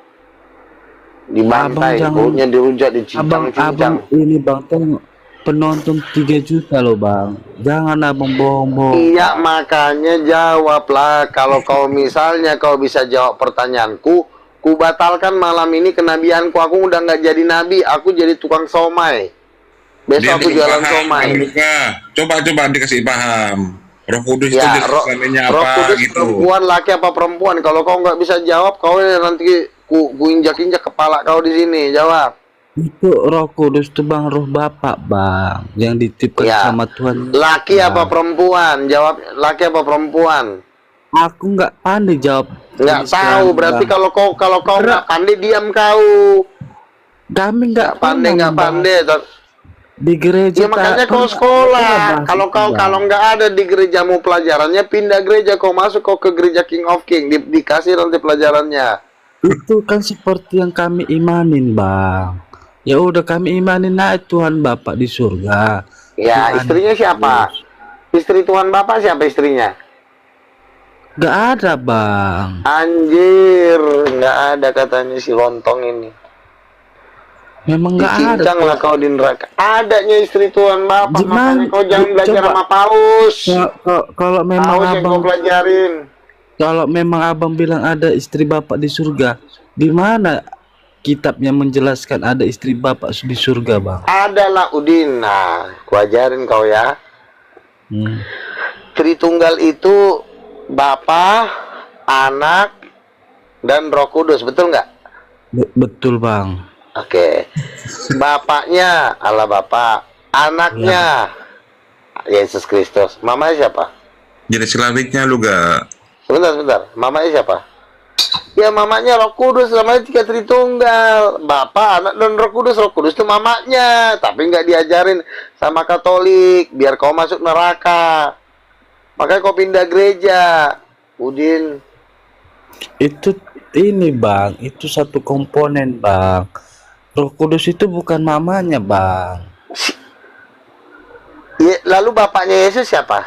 Dibantai, perutnya dirujak, abang dicincang-cincang. ini bang tengok penonton 3 juta loh bang, jangan abang bohong-bohong. Iya, makanya jawablah. Kalau kau misalnya kau bisa jawab pertanyaanku, ku batalkan malam ini kenabianku. Aku udah nggak jadi nabi, aku jadi tukang somai. Besok Dia aku belum jualan paham, somai. Bang Luka. Coba dikasih paham. Roh Kudus itu Ya, jenis roh kelaminnya Roh apa Kudus gitu. perempuan, laki apa perempuan? Kalau kau nggak bisa jawab, kau nanti ku injak-injak kepala kau di sini. Jawab. Itu Roh Kudus tuh bang, roh Bapak bang, yang dititipkan Ya. sama Tuhan. Laki apa perempuan? Jawab, laki apa perempuan? Aku nggak pandai jawab. Nggak jenis tahu. kelamin, Berarti Bang. kalau kau nggak pandai, diam kau. Kami nggak Nggak pandai. di gereja. Ya makanya tak kau pernah sekolah. bahas Kalau itu, Bang. kalau nggak ada di gerejamu pelajarannya, pindah gereja. Kau masuk kau ke gereja King of King. Dikasih nanti pelajarannya. Itu kan seperti yang kami imanin bang. Ya udah kami imanin naik Tuhan Bapak di surga. Ya, Tuhan istrinya siapa? Istri Tuhan Bapak siapa istrinya? Gak ada bang. Anjir, nggak ada katanya si lontong ini. Memang gak ada. Dicincang lah kau di neraka. Adanya istri Tuhan Bapak, Gimana? makanya kau jangan belajar Coba. sama Paulus. Kalau memang Paulus yang abang, kau pelajarin. kalau memang abang bilang ada istri Bapak di surga, di mana kitabnya menjelaskan ada istri Bapak di surga bang? Adalah Udin. Nah, ku ajarin kau ya. Tritunggal itu Bapa, Anak, dan Roh Kudus, betul nggak? Betul bang. Oke. Bapaknya Allah Bapa, anaknya Yesus Kristus. Mamanya siapa? Jadi selawiknya lu gak? Sebentar. Mamanya siapa? Ya mamanya Roh Kudus, namanya 3 Tritunggal. Bapa, Anak, dan Roh Kudus. Roh Kudus itu mamanya, tapi nggak diajarin sama Katolik, biar kau masuk neraka. Makanya kau pindah gereja, Udin. Itu ini bang, itu satu komponen bang. Roh Kudus itu bukan mamanya bang. Ya, lalu bapaknya Yesus siapa?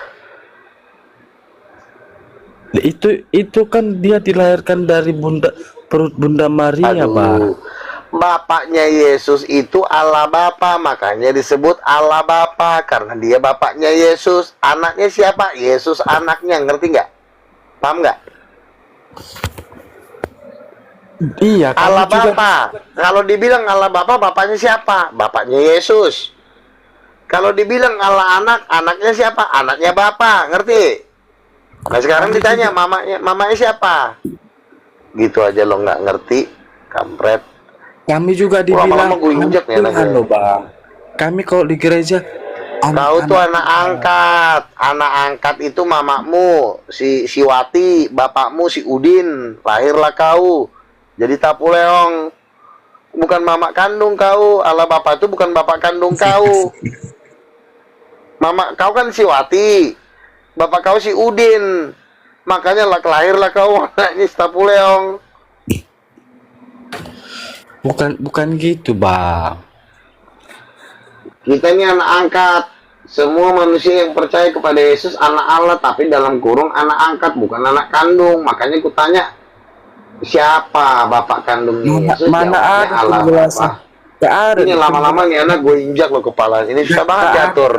Itu kan dia dilahirkan dari perut Bunda Maria bang. Bapaknya Yesus itu Allah Bapa, makanya disebut Allah Bapa karena dia bapaknya Yesus. Anaknya siapa? Yesus anaknya, ngerti nggak? Paham nggak? Iya. Allah Bapa. Kalau dibilang Allah Bapa, bapaknya siapa? Bapaknya Yesus. Kalau dibilang Allah Anak, anaknya siapa? Anaknya Bapa, ngerti? Nah sekarang ditanya mamanya siapa? Gitu aja lo nggak ngerti, kampret. Kami juga dibilang Lama-lama gue injek nih Tuhan anaknya. loh bang. Kami kalau di gereja Kau tuh anak angkat. Anak angkat itu mamamu si Wati, bapakmu si Udin. Lahirlah kau jadi Tapuleong. Bukan mama kandung kau. Allah Bapak itu bukan bapak kandung kau. Mama kau kan si Wati, bapak kau si Udin. Makanya lahirlah kau anaknya si Tapuleong. bukan gitu bang. Kita ini anak angkat. Semua manusia yang percaya kepada Yesus anak Allah, tapi dalam kurung anak angkat, bukan anak kandung. Makanya ku tanya, siapa bapak kandungnya Yesus? Mana Jawabnya ada Allah penjelasan? Bapa. Gak ada. Ini lama-lama nih anak gue injak lo kepala. Ini susah banget diatur.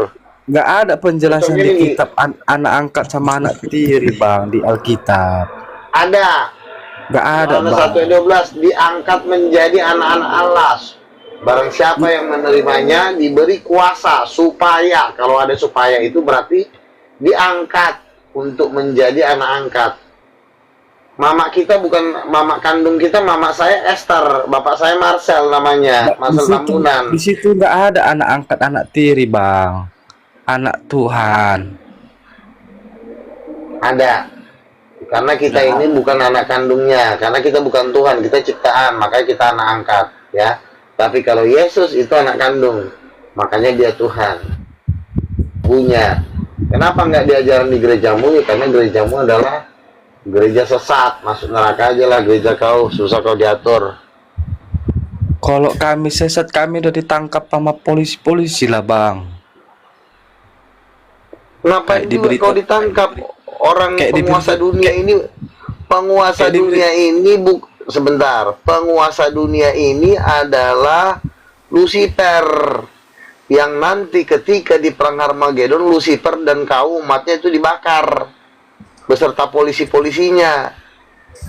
Gak ada penjelasan Contohnya di nih. kitab anak angkat sama anak tiri bang di Alkitab. Ada. Gak ada Yohanes bang. 1:12 diangkat menjadi anak-anak Allah. Barang siapa yang menerimanya diberi kuasa supaya, kalau ada supaya itu berarti diangkat untuk menjadi anak angkat. Mama kita bukan mama kandung kita, mama saya Esther, bapak saya Marcel namanya, Marcel Tambunan. Di situ nggak ada anak angkat anak tiri bang, anak Tuhan. Ada, karena kita ini bukan anak kandungnya, karena kita bukan Tuhan, kita ciptaan, makanya kita anak angkat. ya. Tapi kalau Yesus itu anak kandung, makanya dia Tuhan. Punya. Kenapa nggak diajarin di gerejamu? Ya, karena gerejamu adalah gereja sesat, masuk neraka aja lah gereja kau, susah kau diatur. Kalau kami sesat, kami udah ditangkap sama polisi-polisi lah bang. Ngapain Kayak juga diberi- kau ditangkap? Orang Kayak penguasa dunia ini, penguasa Kayak diberi- dunia ini sebentar, penguasa dunia ini adalah Lucifer, yang nanti ketika di perang Harmagedon Lucifer dan kaum umatnya itu dibakar beserta polisi-polisinya.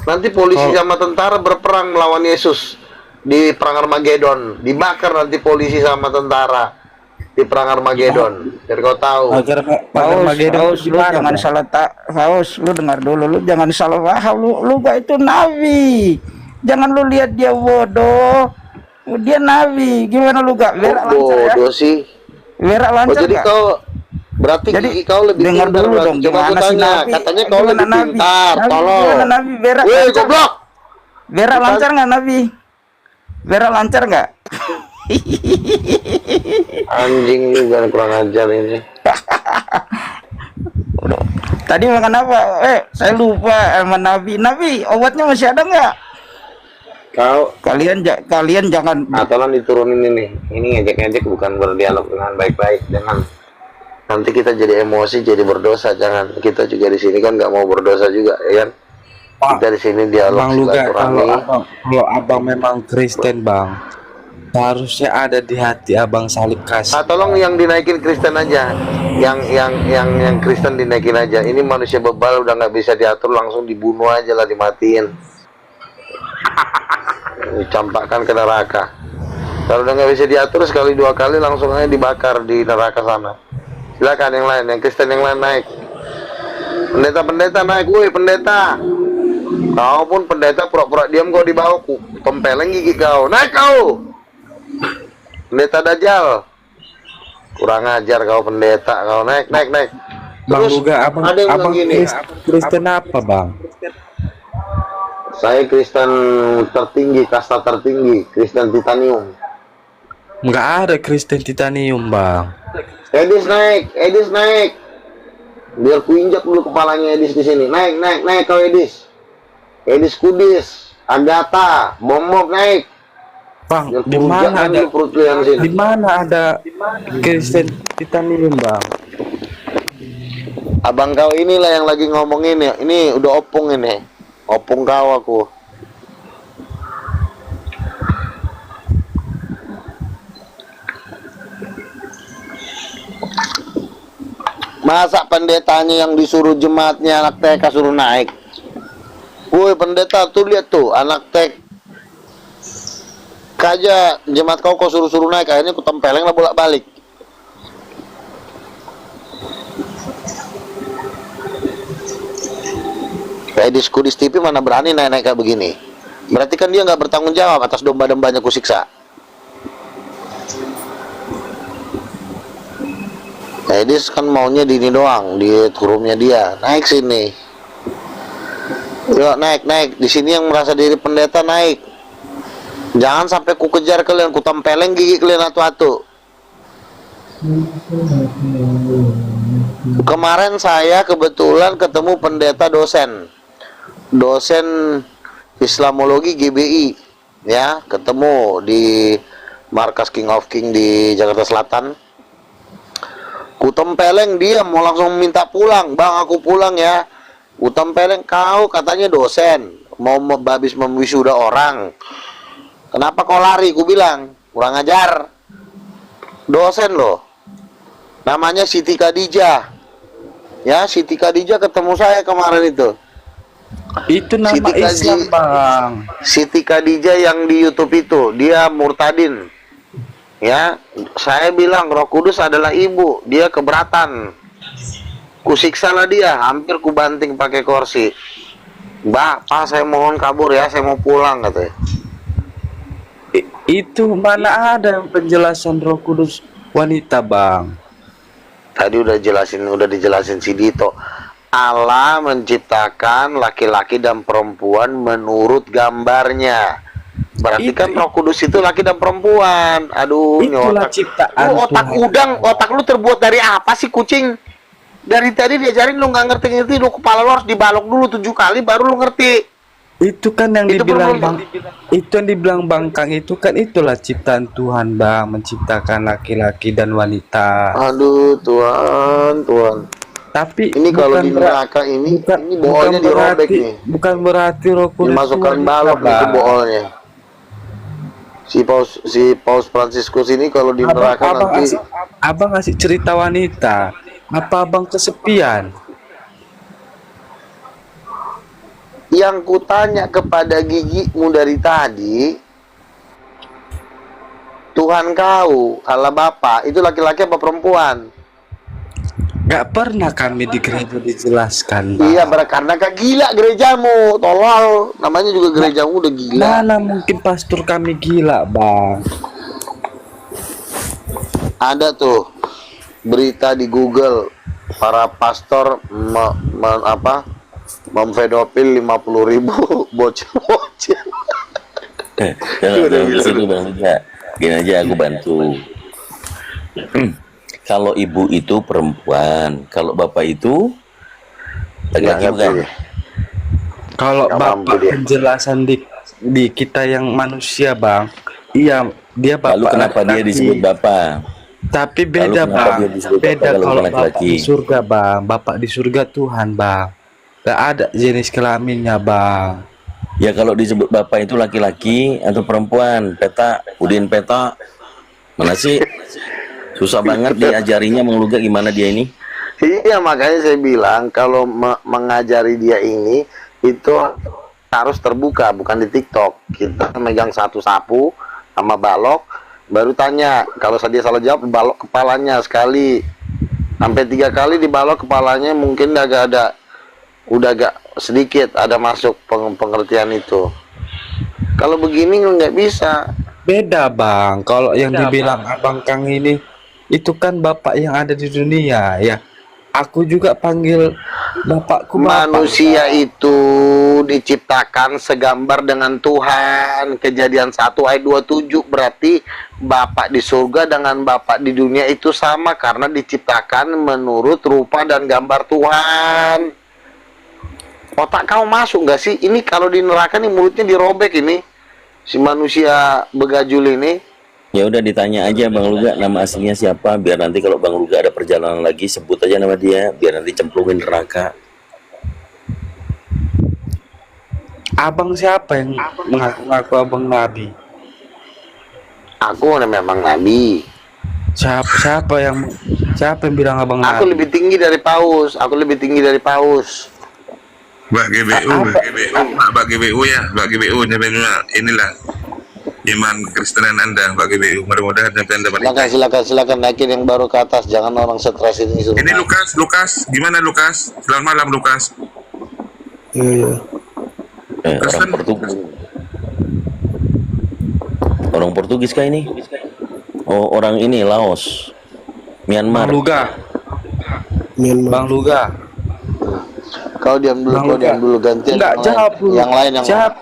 Nanti polisi sama tentara berperang melawan Yesus di perang Harmagedon, dibakar nanti polisi sama tentara di perang Harmagedon. Biar kau tahu. Paus, lu jangan salah Paus, lu dengar dulu, lu jangan salah paham, lu gak itu nabi. Jangan lu lihat dia bodoh. Dia nabi. Gimana lu gak berak lancar ya? Bodoh sih. Berak lancar jadi gak? kau berarti gigi kau lebih dengar pintar dulu berarti. dong, Coba aku gimana si tanya, nabi? katanya kau Gimana lebih nabi? pintar, Nabi, tolong. gimana nabi? Berak Weh, lancar goblok. Berak lancar nggak nabi? Berak lancar nggak? Anjing juga kurang ajar ini. Tadi makan apa? Saya lupa sama nabi. Nabi, obatnya masih ada nggak? Kalian jangan. Nah, tolong diturunin ini. Ini ngejek-ngejek bukan berdialog dengan baik-baik. Jangan. Nanti kita jadi emosi, jadi berdosa. Jangan. Kita juga di sini kan nggak mau berdosa juga, ya kan? Kita di sini dialog Bang Luga, silaturahmi. kalau abang memang Kristen bang, harusnya ada di hati abang salib kasih. Tolong yang dinaikin Kristen aja. Yang Kristen dinaikin aja. Ini manusia bebal udah nggak bisa diatur, langsung dibunuh aja lah, dimatiin. Dicampakkan ke neraka. Kalau udah nggak bisa diatur sekali dua kali langsung aja dibakar di neraka sana. Silakan yang lain, yang Kristen yang lain naik. Pendeta naik, woi pendeta. Kau pun pendeta pura-pura diam, kau di bawah ku tempeleng gigi kau. Naik kau. Pendeta Dajjal. Kurang ajar kau pendeta, kau naik. Bang Luga, abang gini. Kristen apa bang? Saya Kristen tertinggi, kasta tertinggi, Kristen titanium. Nggak ada Kristen titanium bang. Edis naik. Biar ku injak dulu kepalanya Edis di sini. Naik kau Edis. Edis Kudis, Agatha, Bom naik. Bang, di mana ada Kristen titanium bang? Abang kau inilah yang lagi ngomongin ya. Ini udah opung ini. Opung kau aku. Masa pendetanya yang disuruh jemaatnya anak TK suruh naik? Woi pendeta tuh lihat tuh anak TK aja jemaat kau suruh naik, akhirnya ku tempeleng lah bolak-balik. Kayak di Skudis TV mana berani naik-naik kayak begini. Berarti kan dia nggak bertanggung jawab atas domba-dombanya kusiksa. Edis kan maunya di ini doang, di turunnya dia. Naik sini. Yuk naik. Di sini yang merasa diri pendeta naik. Jangan sampai ku kejar kalian, ku tempeleng gigi kalian atu-atu. Kemarin saya kebetulan ketemu pendeta dosen Islamologi GBI, ya, ketemu di markas King of King di Jakarta Selatan. Ku tempeleng dia mau langsung minta pulang, bang aku pulang ya. Ku tempeleng, kau katanya dosen mau habis memwisuda orang. Kenapa kau lari? Ku bilang kurang ajar. Dosen loh. Namanya Siti Khadijah. Ya, Siti Khadijah ketemu saya kemarin itu. Itu nama Islam bang. Siti Khadijah yang di YouTube itu, dia murtadin. Ya, saya bilang Roh Kudus adalah ibu, dia keberatan. Kusiksa lah dia, hampir ku banting pakai kursi. Mbak, Pak, saya mohon kabur ya, saya mau pulang katanya. Itu mana ada penjelasan Roh Kudus wanita bang? Tadi udah dijelasin si Dito. Allah menciptakan laki-laki dan perempuan menurut gambarnya. Berarti kan Roh Kudus itu laki dan perempuan. Aduh, ini Itulah otak. ciptaan Lu otak Tuhan. udang, otak lu terbuat dari apa sih, kucing? Dari tadi diajarin lu nggak ngerti, lu kepala lu harus dibalok dulu 7 kali baru lu ngerti. Itu kan yang Itu dibilang belum- Bang, itu yang dibilang Bang Kang itu kan itulah ciptaan Tuhan Bang, menciptakan laki-laki dan wanita. Aduh, Tuhan. Tapi Ini kalau bukan di neraka ini bukan boolnya dirobek berarti, nih. bukan berarti Roh Kudus Dimasukkan itu balok wanita, itu Bang. boolnya. Si Paus Fransiskus ini kalau di neraka nanti Abang ngasih cerita wanita. Apa abang kesepian? yang kutanya kepada gigimu dari tadi, Tuhan kau, Allah Bapa, itu laki-laki apa perempuan? Gak pernah kami di gereja dijelaskan, Bang. Iya, karena kak gila gerejamu, tolol. Namanya juga gerejamu udah gila. Mana mungkin pastor kami gila, Bang? Ada tuh berita di Google, para pastor memfedopil 50.000 bocil-bocil. Jangan di situ Bang Luga. Gini aja aku bantu. Kalau ibu itu perempuan, kalau bapak itu laki-laki bukan? Kalau Nggak mampu bapak dia. penjelasan di kita yang manusia, Bang. Iya, dia bapak. Lalu kenapa dia laki-laki. disebut bapak? Tapi beda, Lalu kenapa Bang. dia disebut bapak Beda kalau kalau bukan bapak laki-laki? di surga, Bang. Bapak di surga Tuhan, Bang. Gak ada jenis kelaminnya, Bang. Ya kalau disebut bapak itu laki-laki atau perempuan? Peta, Udin peta. Mana sih? Susah banget diajarinya Bang Luga, gimana dia ini? Iya, makanya saya bilang kalau mengajari dia ini itu harus terbuka, bukan di TikTok. Kita megang satu sapu sama balok, baru tanya. Kalau dia salah jawab, balok kepalanya sekali, sampai 3 kali dibalok kepalanya, mungkin udah agak sedikit ada masuk pengertian itu. Kalau begini nggak bisa. Beda, Bang. Kalau yang dibilang Abang Kang ini, itu kan bapak yang ada di dunia, ya. Aku juga panggil bapakku bapak. Manusia itu diciptakan segambar dengan Tuhan. Kejadian 1 ayat 27, berarti bapak di surga dengan bapak di dunia itu sama, karena diciptakan menurut rupa dan gambar Tuhan. Otak kau masuk nggak sih? Ini kalau di neraka nih mulutnya dirobek ini, si manusia begajul ini. Ya udah ditanya aja Bang Luga nama aslinya siapa, biar nanti kalau Bang Luga ada perjalanan lagi sebut aja nama dia, biar nanti cemplungin neraka. Abang siapa yang mengaku abang nabi? Aku memang nabi. Siapa yang bilang abang Aku nabi? lebih tinggi dari Paus. Aku lebih tinggi dari Paus. Mbak GBU, Mbak GBU ya, Mbak GBU inilah iman Kristenan Anda, Mbak GBU. Mudah-mudahan sampai Anda menikah. Silakan naikin yang baru ke atas. Jangan orang stres ini. Ini Lukas, gimana Lukas? Selamat malam Lukas. Orang Portugis. Orang Portugis kah ini? Oh, orang ini Laos, Myanmar. Bang Luga. Bang Luga. Kau diam dulu, gantian. Enggak, jawab dulu. Yang lain yang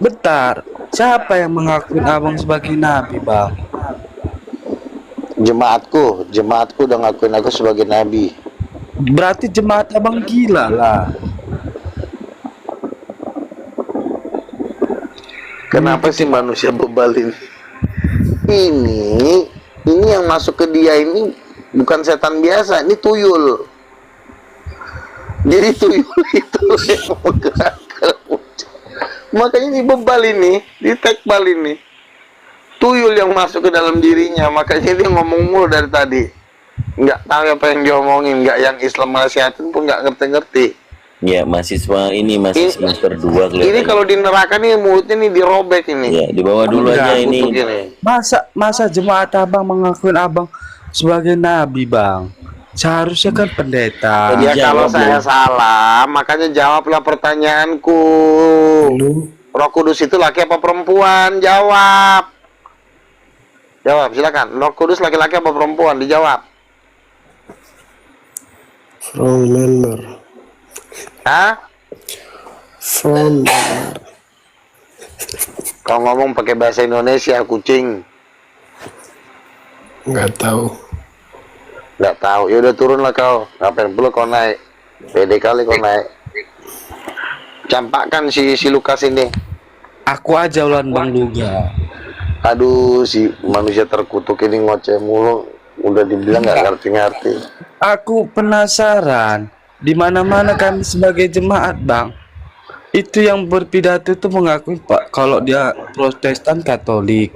Bentar. Siapa yang mengakui abang sebagai nabi, Bang? Jemaatku udah ngakuin aku sebagai nabi. Berarti jemaat abang gila lah. Kenapa sih manusia bebal ini? Ini yang masuk ke dia ini bukan setan biasa, ini tuyul. Jadi tuyul itu yang menggerakkan. Makanya ini bebal ini, ditekbal ini. Tuyul yang masuk ke dalam dirinya, makanya dia ngomong mulu dari tadi. Nggak tahu apa yang diomongin, nggak yang Islam nasihatin pun nggak ngerti-ngerti. Ya, mahasiswa ini masih semester 2 Ini kelihatannya. kalau di neraka nih mulutnya nih dirobek ini. Ya, dibawa dulu aja ini. Masa jemaat abang mengakuin abang sebagai nabi, Bang? Seharusnya kan pendeta. Ya kalau saya salah, makanya jawablah pertanyaanku. Roh Kudus itu laki apa perempuan? Jawab. Jawab, silakan. Roh Kudus laki-laki apa perempuan? Dijawab. From Myanmar. Hah? From Myanmar. Kau ngomong pakai bahasa Indonesia, kucing. Nggak tahu. Nggak tahu. Ya udah turunlah kau. Ngapain perlu kau naik? Pede kali kau naik. Campakkan si Lukas ini. Aku aja ulan Bang Luga. Aduh, si manusia terkutuk ini ngoceh mulu. Udah dibilang nggak ngerti-ngerti. Aku penasaran, di mana-mana kami sebagai jemaat, Bang, itu yang berpidato itu mengakui Pak kalau dia Protestan Katolik,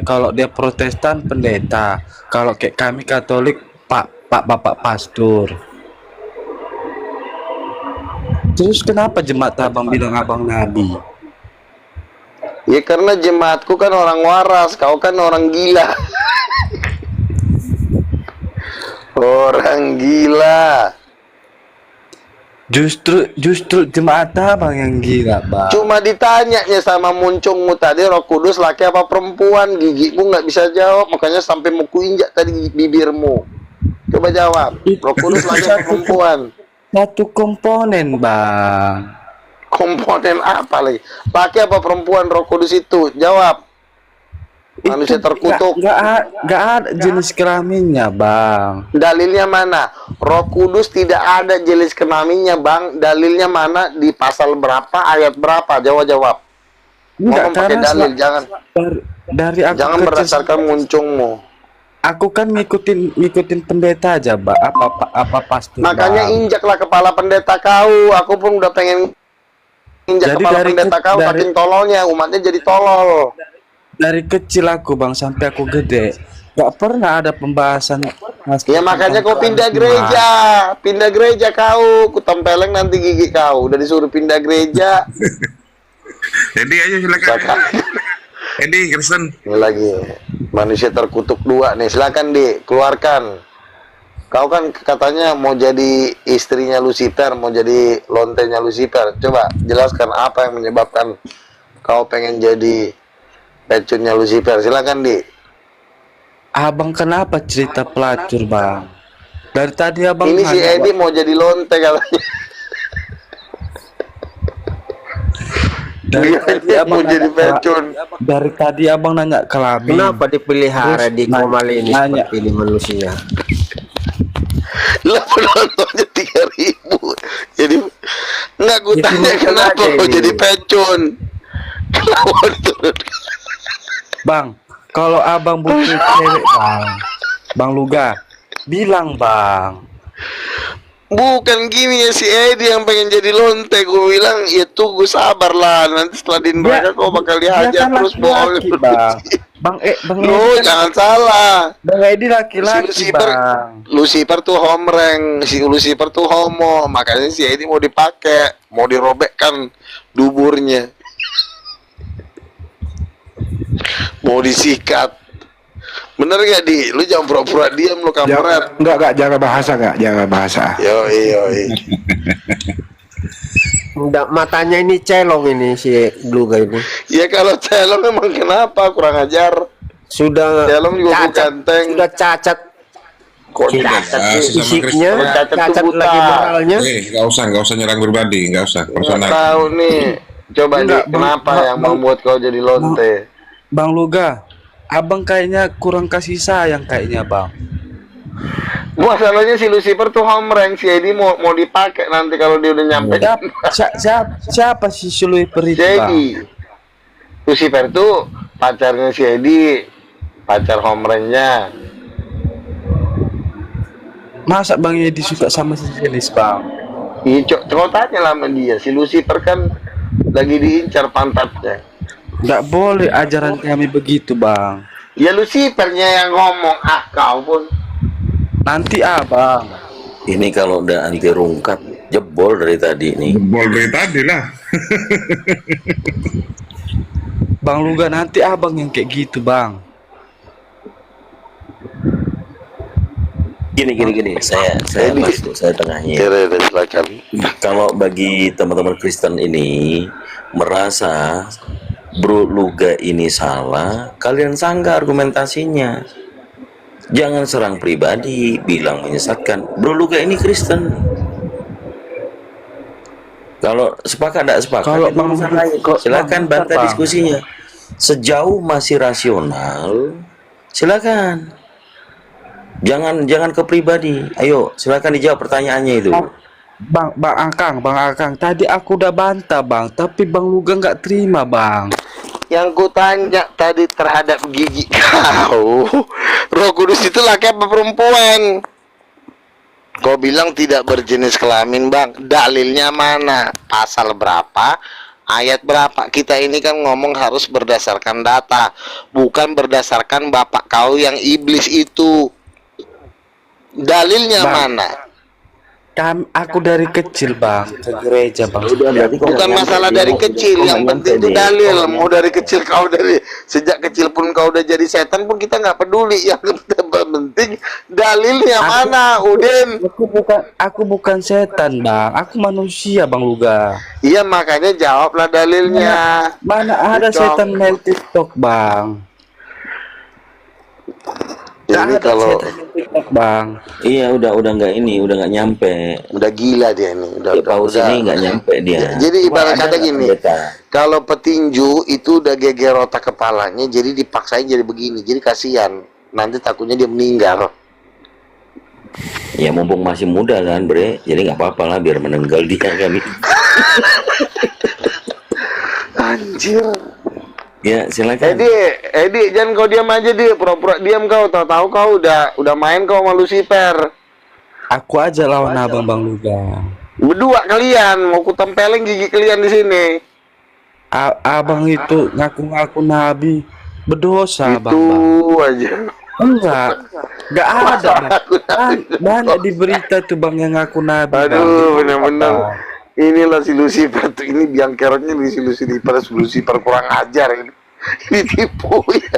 kalau dia Protestan pendeta, kalau kayak kami Katolik Pak Bapak Pastor. Terus kenapa jemaat abang bilang abang nabi? Ya karena jemaatku kan orang waras, kau kan orang gila. Orang gila. Justru jemaat abang yang gila, Bang. Cuma ditanyanya sama muncungmu tadi, Roh Kudus laki apa perempuan? Gigimu nggak bisa jawab, makanya sampai mau kuinjak tadi bibirmu. Coba jawab, Roh Kudus laki apa perempuan? Satu komponen, Bang. Komponen apa lagi? Laki apa perempuan Roh Kudus itu? Jawab. Manusia terkutuk. Nggak ada jenis kelaminnya, Bang. Dalilnya mana? Roh Kudus tidak ada jenis kelaminnya, Bang. Dalilnya mana? Di pasal berapa? Ayat berapa? Jawab. Ngomong pakai dalil, jangan. Dari aku jangan berdasarkan muncungmu. Aku kan ngikutin pendeta aja, Bang. Apa pastor? Makanya Bang. injaklah kepala pendeta kau. Aku pun udah pengen injak Jadi kepala pendeta kau, saking tololnya, umatnya jadi tolol. Dari kecil aku, Bang, sampai aku gede, gak pernah ada pembahasan. Ya makanya kau pindah gereja kau, ku tempeleng nanti gigi kau. Udah disuruh pindah gereja. Jadi ayo silakan. Edi Kristen. Ini lagi manusia terkutuk dua nih, silakan keluarkan. Kau kan katanya mau jadi istrinya Lucifer, mau jadi lontenya Lucifer. Coba jelaskan apa yang menyebabkan kau pengen jadi pecunnya Lucifer. Silakan Abang kenapa cerita pelacur, Bang? Dari tadi abang ini si Edi mau jadi lonte katanya. Dari tadi abang nanya kelamin. Kenapa dipelihara di komal ini seperti ini manusia? Lah penontonnya 3.000. Jadi nggak gue tanya kenapa mau jadi pecun. Kenapa Bang, kalau abang butuh cewek, Bang Luga, bilang, Bang. Bukan gini ya, si Edi yang pengen jadi lonte. Gue bilang ya tunggu sabar lah, nanti setelah mereka kau bakal dihajar terus bohong. Bang Jangan salah. Bang Edi laki-laki, Bang. Lucifer tuh homreng, si Lucifer tuh homo, makanya si Edi mau dipakai, mau dirobekkan duburnya, mau disikat. Bener gak lu jangan pura-pura diam lu kampret. Enggak, jaga bahasa. Yoi. Enggak, matanya ini celong ini si Luga ini. Ya kalau celong emang kenapa kurang ajar? Sudah celong juga bukan teng. Sudah cacat. Kok cacat fisiknya, cacat buta. lagi moralnya. Nggak usah nyerang pribadi, nggak usah personal. Tahu nih. Coba kenapa yang membuat kau jadi lonte? Bang Luga, abang kayaknya kurang kasih sayang kayaknya, Bang. Masalahnya si Lucifer tuh homreng, si Edi mau dipakai nanti kalau dia udah nyampe. Siapa si Lucifer itu, Bang? Lucifer tuh pacarnya si Edi, pacar homrengnya. Masa Bang Edi suka sama si jenis, Bang? Iya, coba tanya sama dia. Si Lucifer kan lagi diincar pantatnya. Nggak boleh ajaran kami begitu, Bang. Ya Lucifernya yang ngomong, kau pun. Nanti abang. Ini kalau udah anti rungkat, jebol dari tadi nih. Jebol dari tadi lah. Bang Luga, nanti abang yang kayak gitu, Bang. Gini, saya masuk, saya tengahnya. Kalau bagi teman-teman Kristen ini merasa Bro Luga ini salah, kalian sanggah argumentasinya. Jangan serang pribadi, bilang menyesatkan. Bro Luga ini Kristen. Kalau sepakat tidak sepakat, kalau Bang silakan bantah diskusinya. Sejauh masih rasional, silakan. Jangan ke pribadi. Ayo, silakan dijawab pertanyaannya itu. Bang Akang, tadi aku udah bantah bang, tapi Bang Luga nggak terima bang. Yang ku tanya tadi terhadap gigi kau, Roh Kudus itu laki apa perempuan? Kau bilang tidak berjenis kelamin bang, dalilnya mana? Pasal berapa? Ayat berapa? Kita ini kan ngomong harus berdasarkan data, bukan berdasarkan bapak kau yang iblis itu. Dalilnya Bang, mana? aku dari kecil bang ke gereja bang. Bukan masalah dari kecil, yang penting itu dalil. Mau dari kecil kau sejak kecil pun kau udah jadi setan pun kita nggak peduli. Yang penting dalilnya mana, Udin? Aku bukan setan bang, aku manusia Bang Luga. Iya makanya jawablah dalilnya. Mana ada setan main TikTok bang? Jadi kalau bang, iya udah nggak nyampe, udah gila dia ini, udah paus ini nggak nyampe dia. Jadi ibarat kata gini, kalau petinju itu udah geger otak kepalanya, jadi dipaksain jadi begini, jadi kasihan, nanti takutnya dia meninggal. Ya mumpung masih muda kan bre, jadi nggak apa-apa lah biar meninggal dia kan. Anjir. Ya silakan. Edi, jangan kau diam aja di, pura-pura diam kau, tahu kau udah main kau sama Lucifer. Aku aja lawan abang Bang Luga. Berdua kalian mau ku tempelin gigi kalian di sini. Abang itu ngaku-ngaku nabi, berdosa bang. Itu aja. Enggak ada bang. Banyak di berita tuh bang yang ngaku nabi. Aduh, benar-benar. Inilah si Lucifer tuh, ini biang keroknya si Lucifer kurang ajar ini. Ini tipu ya.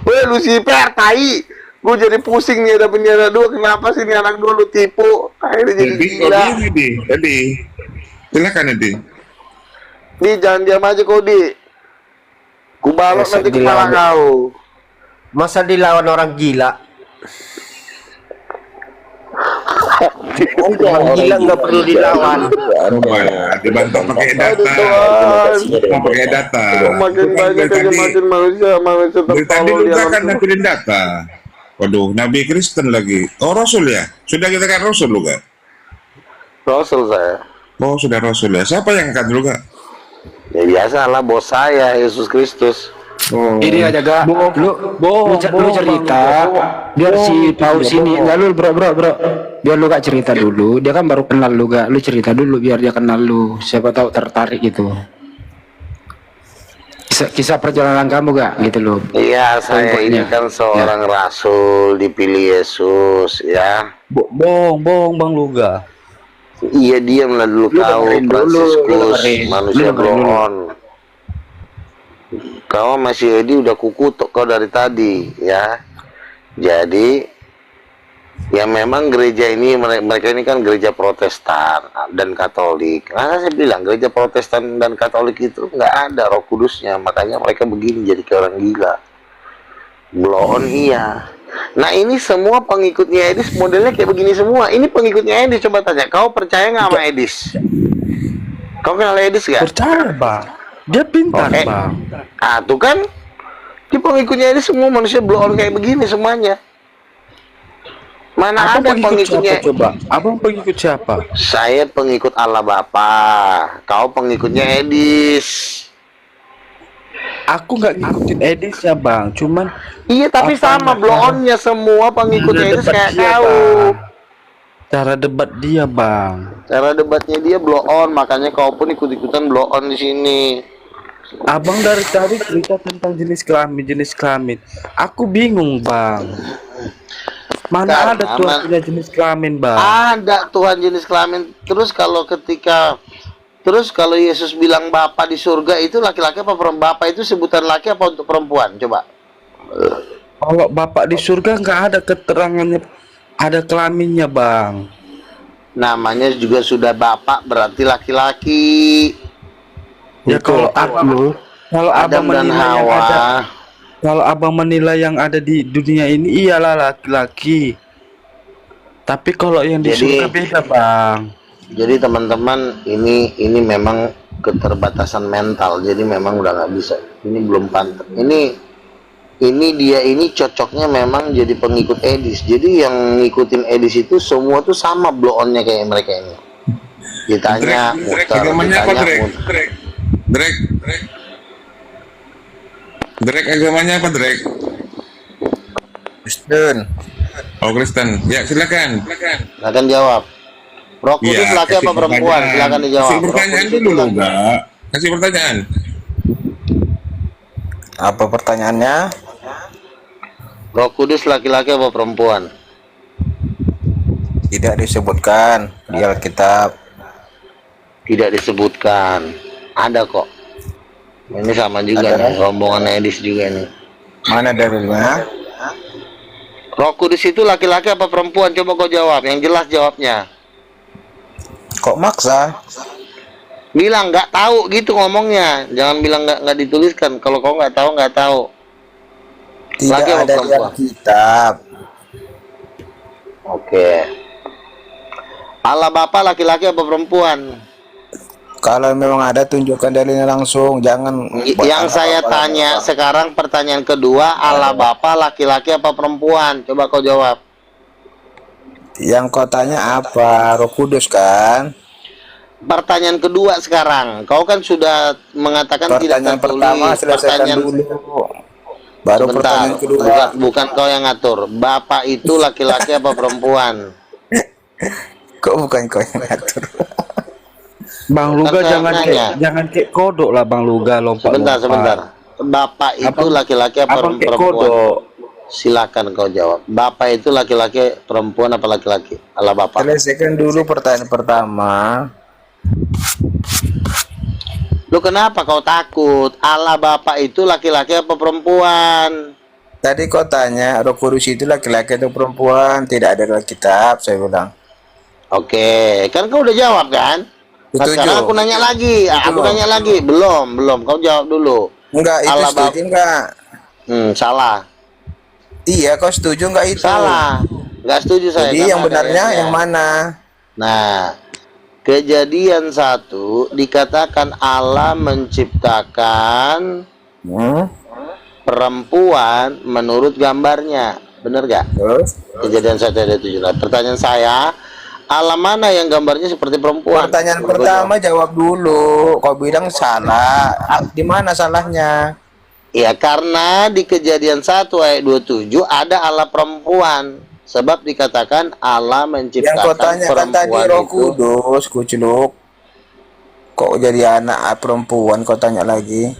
Weh Lucifer, tai. Gue jadi pusing nih, ada penjara 2. Kenapa sih ini anak 2 lu tipu? Akhirnya jadi gila. Edi. Silakan Edi. Di jangan diam aja kau di. Ku balok nanti kepala kau. Masa dilawan orang gila? Orang gila nggak perlu dilawan. Dibantu pakai data. Pakai data. Makin banyak aja makin manusia dari tadi lu kan nampilin data. Waduh, Nabi Kristen lagi. Oh Rasul ya? Sudah kita kan Rasul lu kan? Rasul saya. Oh sudah Rasul ya. Siapa yang angkat lu kan? Ya biasa lah bos saya Yesus Kristus. Oh. Ini aja gak, lu cerita biar si Paus ini enggak lu bro biar lu gak cerita dulu, dia kan baru kenal lu gak, lu cerita dulu biar dia kenal lu, siapa tahu tertarik gitu. Kisah perjalanan kamu gak gitu loh. Iya saya ini kan seorang rasul dipilih Yesus ya. Bohong Bang Luga. Iya diamlah dulu kau Fransiskus manusia bloon. Kau masih Edi udah kukutuk kau dari tadi ya. Jadi ya memang gereja ini mereka ini kan gereja Protestan dan Katolik. Nah saya bilang gereja Protestan dan Katolik itu nggak ada Roh Kudusnya, makanya mereka begini jadi kayak orang gila. Bloon iya. Nah ini semua pengikutnya Edis modelnya kayak begini semua. Ini pengikutnya Edis, coba tanya, kau percaya nggak sama Edis? Kau kenal Edis gak? Percaya bang. Dia pintar bang. Ah tuh kan, di pengikutnya ini semua manusia bloon kayak begini semuanya. Mana ada pengikutnya? Coba, abang pengikut siapa? Saya pengikut Allah Bapa. Kau pengikutnya Edis. Aku nggak ngikutin Edis ya bang, cuman. Iya tapi sama bloonnya semua pengikutnya Edis kayak kau. Cara debat dia bang. Cara debatnya dia bloon, makanya kau pun ikut-ikutan bloon di sini. Abang dari tadi cerita tentang jenis kelamin. Aku bingung bang. Mana ada Tuhan punya jenis kelamin bang? Ada Tuhan jenis kelamin. Terus kalau Yesus bilang Bapa di surga itu laki-laki apa perempuan? Bapa itu sebutan laki apa untuk perempuan? Coba. Kalau Bapak di surga nggak ada keterangannya, ada kelaminnya bang. Namanya juga sudah Bapak berarti laki-laki. Ya kalau Adam dan Hawa. Kalau abang menilai yang ada di dunia ini iyalah laki-laki. Tapi kalau yang di surga beda bang. Jadi teman-teman ini memang keterbatasan mental. Jadi memang udah nggak bisa. Ini belum pantas. Ini dia ini cocoknya memang jadi pengikut Edis. Jadi yang ngikutin Edis itu semua tuh sama blow on-nya kayak mereka ini. Ditanya, muter, agamanya apa ditanya, Drek? Drek agamanya apa Drek? Kristen. Oh Kristen. Ya silakan. Silakan jawab. Roh Kudus Iya, laki apa kasih perempuan? pertanyaan. Silakan dijawab. Kasih pertanyaan dulu loh, Mbak. Kasih pertanyaan. Apa pertanyaannya? Roh Kudus laki-laki apa perempuan? Tidak disebutkan di Alkitab. Tidak disebutkan. Ada kok. Ini sama juga Ada. nih, rombongan Edis juga nih. Mana dalilnya? Roh Kudus itu laki-laki apa perempuan? Coba kau jawab. Yang jelas jawabnya. Kok maksa? Bilang nggak tahu gitu ngomongnya. Jangan bilang nggak dituliskan. Kalau kau nggak tahu nggak tahu. Tidak Laki apa ada di perempuan? Alkitab. Oke. Allah Bapa laki-laki apa perempuan? Kalau memang ada tunjukkan dalilnya langsung, jangan buat Yang saya apa-apa. tanya sekarang pertanyaan kedua, Allah Bapa laki-laki apa perempuan? Coba kau jawab. Yang kau tanya apa? Roh Kudus kan? Pertanyaan kedua sekarang. Kau kan sudah mengatakan tidak Pertanyaan tertulis. pertama selesaikan Pertanyaan dulu. Baru sebentar. pertanyaan kedua. Bukan kau yang ngatur. Bapak itu laki-laki apa perempuan? Kok bukan kau yang ngatur? Bang Luga Kan saya nanya. jangan kayak kodok lah Bang Luga lompat. Sebentar. Bapak itu laki-laki apa Abang kayak perempuan? kodok. Silakan kau jawab. Bapak itu laki-laki perempuan apa laki-laki? Allah Bapak. Selesaikan dulu pertanyaan pertama. Lu kenapa kau takut? Allah Bapak itu laki-laki apa perempuan? Tadi kau tanya Roh Kudus itu laki-laki atau perempuan? Tidak ada dalam kitab, saya bilang. Oke, kan kau udah jawab kan? Nah, Setuju. sekarang aku nanya lagi. Aku nanya lagi. Belum. Kau jawab dulu. Enggak, itu Allah setuju enggak? Salah. Iya, kau setuju enggak itu? Salah. Nggak setuju saya. Jadi kan yang ada benarnya ayatnya. yang mana? Nah, Kejadian 1 dikatakan Allah menciptakan perempuan menurut gambarnya. Benar gak? Kejadian 1 ayat 17. Pertanyaan saya, Allah mana yang gambarnya seperti perempuan? Pertanyaan pertama jawab dulu. Kau bilang salah. Di mana salahnya? Ya karena di Kejadian 1 ayat 27 ada Allah perempuan. Sebab dikatakan Allah Yang kau menciptakan tanya kan tadi perempuan Roh itu. Kudus, kuculuk. Kok jadi anak perempuan kau tanya lagi?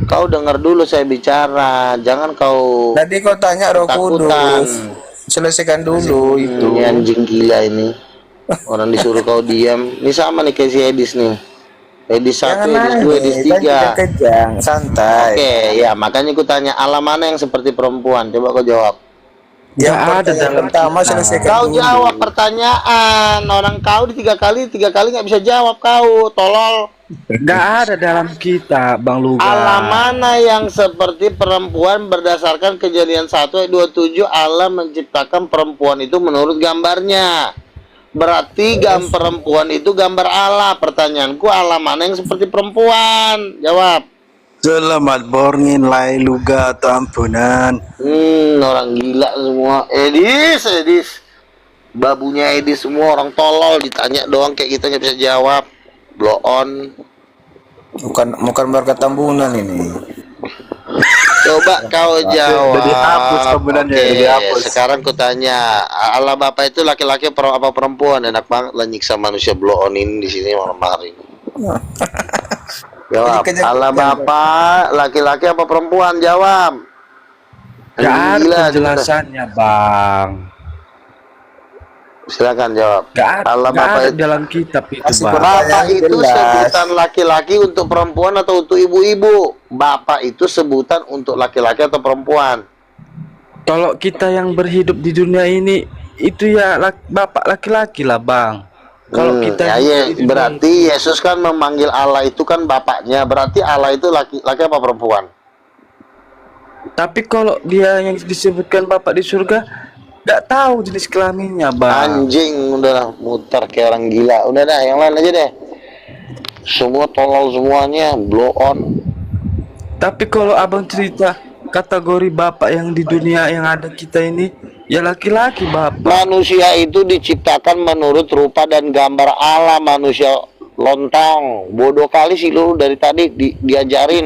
Kau dengar dulu saya bicara, jangan kau Tadi kau tanya Roh takutan. Kudus. Selesaikan dulu itu. Ini anjing gila ini. Orang disuruh kau diam. Ini sama nih kayak si Edis nih. Edis 1, Edis 2, Edis 3. Kejang, santai. Oke, ya makanya ku tanya Allah mana yang seperti perempuan? Coba kau jawab. Yang pertanyaan pertama selesaikan Kau dulu. jawab pertanyaan. Orang kau di tiga kali nggak bisa jawab kau. Tolol. Nggak ada dalam kita, Bang Luga. Allah mana yang seperti perempuan berdasarkan Kejadian 1 ayat 27 Allah menciptakan perempuan itu menurut gambarnya. Berarti perempuan itu gambar Allah. Pertanyaanku Allah mana yang seperti perempuan? Jawab. Selamat borngin lai luga atau ampunan. Orang gila semua. Edis. Babunya Edis semua orang tolol, ditanya doang kayak kita nggak bisa jawab. Blow on. Bukan warga Tambunan ini. Coba kau jawab. Udah dihapus tampunannya, Oke, udah dihapus. sekarang ku tanya, Allah Bapak itu laki-laki apa perempuan? Enak banget lah nyiksa manusia blow on ini di sini malam hari. Jawab. Allah Bapak laki-laki apa perempuan? Jawab. Nggak ada Gila, penjelasannya, Bang. Silakan jawab. Allah Nggak Bapak ada itu, dalam kitab itu, Bang. Bapak itu sebutan laki-laki untuk perempuan atau untuk ibu-ibu? Bapak itu sebutan untuk laki-laki atau perempuan? Kalau kita yang berhidup di dunia ini itu ya bapak laki-laki lah, Bang. Kalau kita berarti Yesus kan memanggil Allah itu kan bapaknya. Berarti Allah itu laki apa perempuan? Tapi kalau dia yang disebutkan bapak di surga, nggak tahu jenis kelaminnya, Bang. Anjing, udah muter kayak orang gila. Udah dah, yang lain aja deh. Semua tolol semuanya, blow on. Tapi kalau abang cerita kategori bapak yang di dunia yang ada kita ini, ya laki-laki bapak. Manusia itu diciptakan menurut rupa dan gambar Allah. Manusia lontong, bodoh kali sih lu dari tadi diajarin.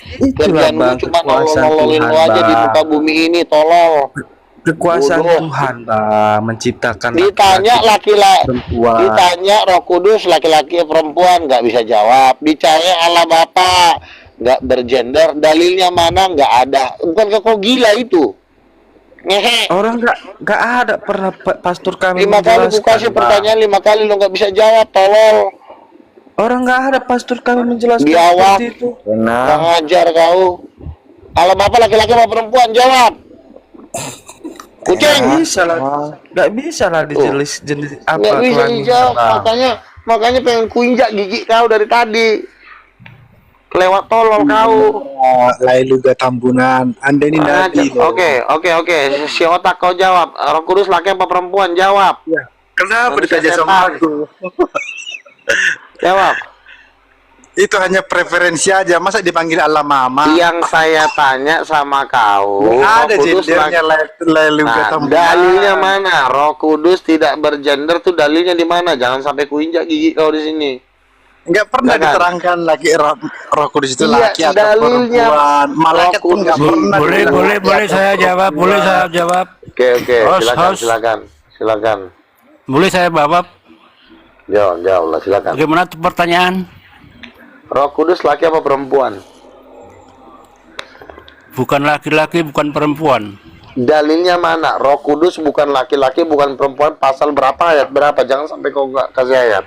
Itulah Kerjaan lu bang, cuma kekuasaan nolol-nololin Tuhan lu aja di bang. muka bumi ini, tolol. Kekuasaan Bodoh. Tuhan bang, menciptakan Ditanya laki-laki, perempuan. ditanya Roh Kudus laki-laki perempuan nggak bisa jawab. Dicari Allah Bapa nggak bergender, dalilnya mana nggak ada. Bukan kok gila itu? Ngehe. Orang nggak ada pernah pastor kami 5 kali menjelaskan, ku kasih Bang. pertanyaan 5 kali lo nggak bisa jawab, tolol. Orang nggak ada pastor kami menjelaskan Jawab. seperti itu. Nggak ngajar kau. Allah Bapa laki-laki apa perempuan, jawab. Kucing. Nggak bisa lah dijelis jenis apa Nggak bisa kelamin dijawab, Bang. makanya pengen kuinjak gigi kau dari tadi. Kelewat tolol kau. Lai Luga Tambunan. Anda ini nabi loh. Oke. Si otak kau jawab. Roh Kudus laki apa perempuan, jawab. Kenapa Manusia ditanya sama setan. aku? Jawab. Itu hanya preferensi aja. Masa dipanggil Allah Mama? Yang saya tanya sama kau, Nggak ada Roh Kudus gendernya Lai Luga Nah, Tambunan. dalilnya mana? Roh Kudus tidak bergender tuh dalilnya di mana? Jangan sampai kuinjak gigi kau di sini. Nggak pernah Jangan. diterangkan lagi Roh Kudus itu Iya, laki atau dalilnya. perempuan. Malaikat pun nggak pernah. Boleh, dibilang boleh, laki boleh atau saya jawab, perempuan. boleh saya jawab. Oke, Host, host. silakan. Boleh saya jawab. Jawab lah, silakan. Bagaimana tuh pertanyaan? Roh Kudus laki apa perempuan? Bukan laki-laki, bukan perempuan. Dalilnya mana? Roh Kudus bukan laki-laki, bukan perempuan. Pasal berapa, ayat berapa? Jangan sampai kau nggak kasih ayat.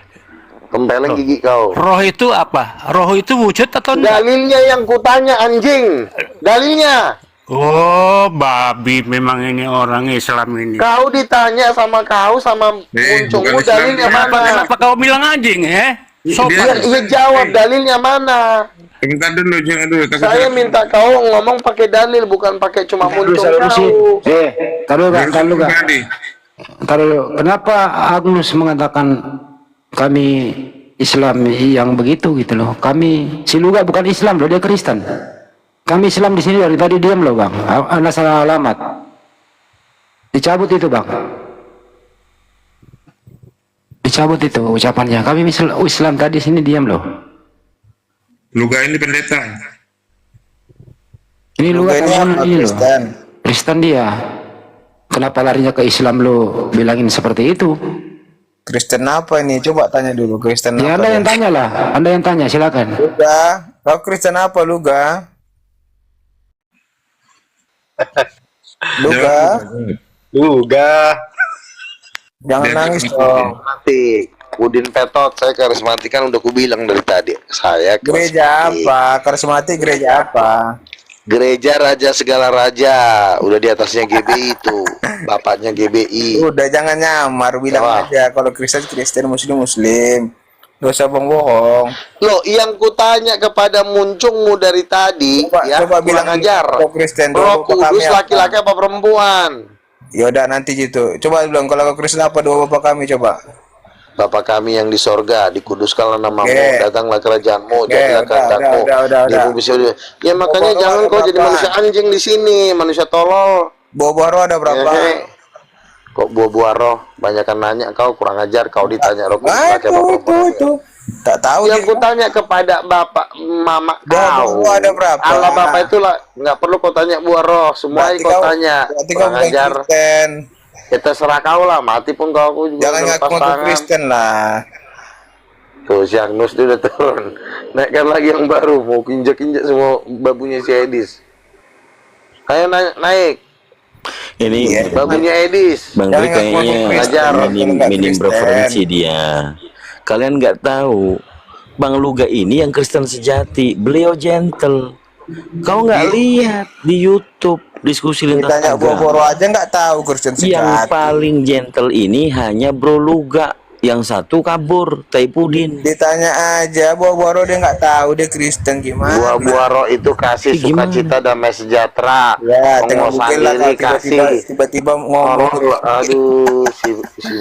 Tempelin gigi kau. Roh itu apa? Roh itu wujud atau enggak? Dalilnya yang kutanya, anjing. Dalilnya. Oh, babi memang ini orang Islam ini. Kau ditanya sama muncungmu, bukan Islam. dalilnya mana? Kenapa kau bilang anjing, Iya, jawab dalilnya mana? Bentar dulu, jangan dulu. Saya minta kau ngomong pakai dalil, bukan pakai cuma muncung kau. Taruh gak? Taruh. Kenapa Agnus mengatakan kami Islam yang begitu gitu loh? Kami si Luga bukan Islam loh, dia Kristen. Kami Islam di sini dari tadi diam loh bang. Anda salah alamat. Dicabut itu bang. Dicabut itu ucapannya. Kami Islam tadi sini diam loh. Luga ini pendeta. Ini Luga ini teman apa, ini loh. Kristen? Kristen dia. Kenapa larinya ke Islam lo bilangin seperti itu? Kristen apa ini? Coba tanya dulu Kristen Ya apa. Anda yang tanya lah. Anda yang tanya silakan. Luga, kau Kristen apa Luga? Luga. Jangan nangis dong. Karismatik. Udin Petot, saya karismatik kan udah kubilang dari tadi. Saya Gereja karismatik. apa? Karismatik gereja apa? Gereja Raja Segala Raja. Udah di atasnya GBI itu. Bapaknya GBI. Udah jangan nyamar, bilang Wah. aja kalau Kristen Muslim. Gak usah bohong. Loh, yang kutanya kepada muncungmu dari tadi, Coba bilang ajar. kalau Kristen Roh dua bapak Kudus kami apa? laki-laki apa perempuan? Yaudah nanti gitu. Coba bilang kalau kau Kristen apa dua bapak kami coba. Bapa kami yang di sorga, dikuduskanlah namamu, Oke. datanglah kerajaanmu, Oke, jadilah udah, kehendakmu. udah. Di bumi surga. Ya makanya Bapak jangan ada kau jadi berapa? manusia anjing di sini, manusia tolol. Bawa roh ada berapa? Kok buah-buah roh, banyakan nanya kau, kurang ajar kau ditanya roh kudus laki apa perempuan. itu. Tak tahu Yang kutanya kepada bapak mama kau, buah ada berapa? Allah bapak itulah, nggak perlu kau tanya buah roh, semuanya Berarti kau kau- tanya. berarti kau Kurang bukan ajar. Kristen. Kita serah kau lah, mati pun kau aku juga Jangan lepas ngaku tangan. Kristen lah. Tuh si Agnus dia udah turun. Naikkan lagi yang baru, mau kinjak-kinjak semua babunya si Edis. Ayo naik. Ini Babunya Edis. Bang Dri kayaknya Ngajar. minim preferensi dia. Kalian nggak tahu, Bang Luga ini yang Kristen sejati. Beliau gentle. Kau nggak lihat di YouTube diskusi lintas Ditanya agama. Boro aja nggak tahu Kristen Yang sejati. paling gentle ini hanya Bro Luga. Yang satu kabur, Taipudin. Ditanya aja Boro dia nggak tahu dia Kristen gimana. Buah-buah roh itu kasih sukacita damai sejahtera. Ya, tengok Penguasaan Google lah diri kalau tiba-tiba ngomong. Aduh, si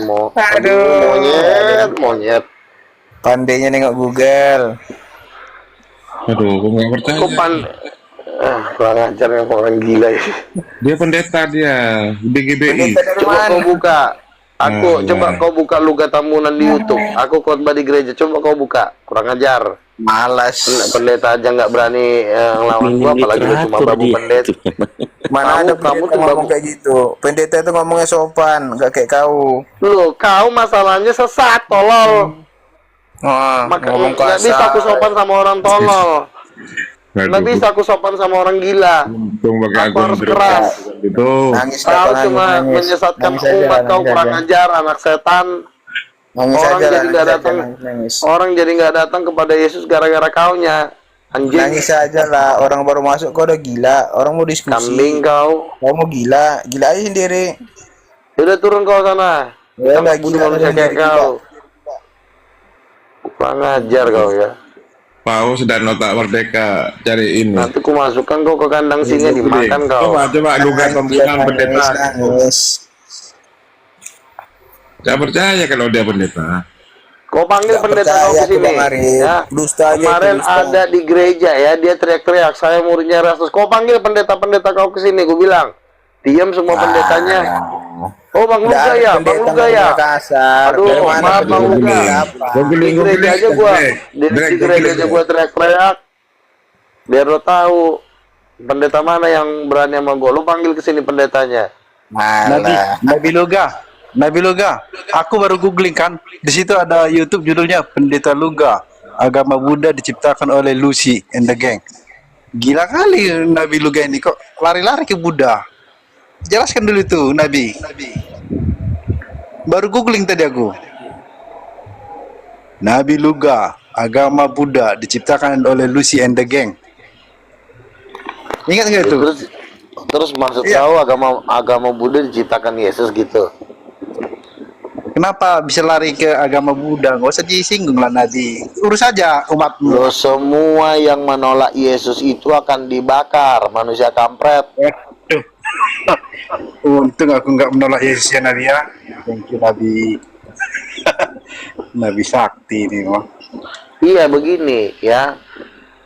Mo. Aduh. Monyet. Pandainya nengok Google. Aduh, kok nggak percaya? Kurang ajar yang orang gila ini. Dia pendeta dia, di GBI. Coba kau buka. Coba kau buka Luga Tambunan di YouTube. Aku khotbah di gereja. Coba kau buka. Kurang ajar. Malas. Pendeta aja nggak berani ngelawan gua, apalagi lu cuma babu pendeta. Mana ada kamu tuh ngomong kayak gitu. Pendeta itu ngomongnya sopan, nggak kayak kau. Lu, kau masalahnya sesat, tolol. Ngomong Nggak bisa aku sopan sama orang tolol. Nggak bisa aku sopan sama orang gila. Aku harus keras. Itu. Kau cuma menyesatkan umat, kau kurang ajar, anak setan. Orang jadi nggak datang kepada Yesus gara-gara kaunya. Anjing. Nangis aja lah, orang baru masuk kau udah gila, orang mau diskusi. Kambing kau. Kau mau gila aja sendiri. Udah turun kau sana. Ya lagi manusia kayak kau. Kurang ajar kau ya. Paus dan Nota Merdeka cari ini. Nanti ku masukkan kau ke kandang singa dimakan kau. Coba Luga Tambunan pendeta. Gak percaya kalau dia pendeta. Kau panggil pendeta kau ke sini. Ya. Kemarin ada di gereja ya, dia teriak-teriak, saya muridnya Rasus. Kau panggil pendeta-pendeta kau ke sini, gue bilang. Diam semua pendetanya. Oh Bang Luga ya, Bang Luga ya. Aduh, maaf Bang Luga. Di gereja aja gua, di gereja aja gua teriak-teriak. Biar lo tahu pendeta mana yang berani sama gua. Lo panggil ke sini pendetanya. Nabi Luga, aku baru googling kan, di situ ada YouTube judulnya Pendeta Luga, agama Buddha diciptakan oleh Lucy and the Gang. Gila kali Nabi Luga ini, kok lari-lari ke Buddha. Jelaskan dulu itu Nabi. Baru googling tadi aku. Nabi Luga, agama Buddha diciptakan oleh Lucy and the Gang. Ingat nggak itu? Terus maksud kau agama Buddha diciptakan Yesus gitu? Kenapa bisa lari ke agama Buddha? Gak usah disinggung lah Nabi. Urus aja umatmu. Lo semua yang menolak Yesus itu akan dibakar, manusia kampret. Untung aku nggak menolak Yesus ya Nabi ya. Thank you Nabi. Nabi sakti ini mah. Iya begini ya.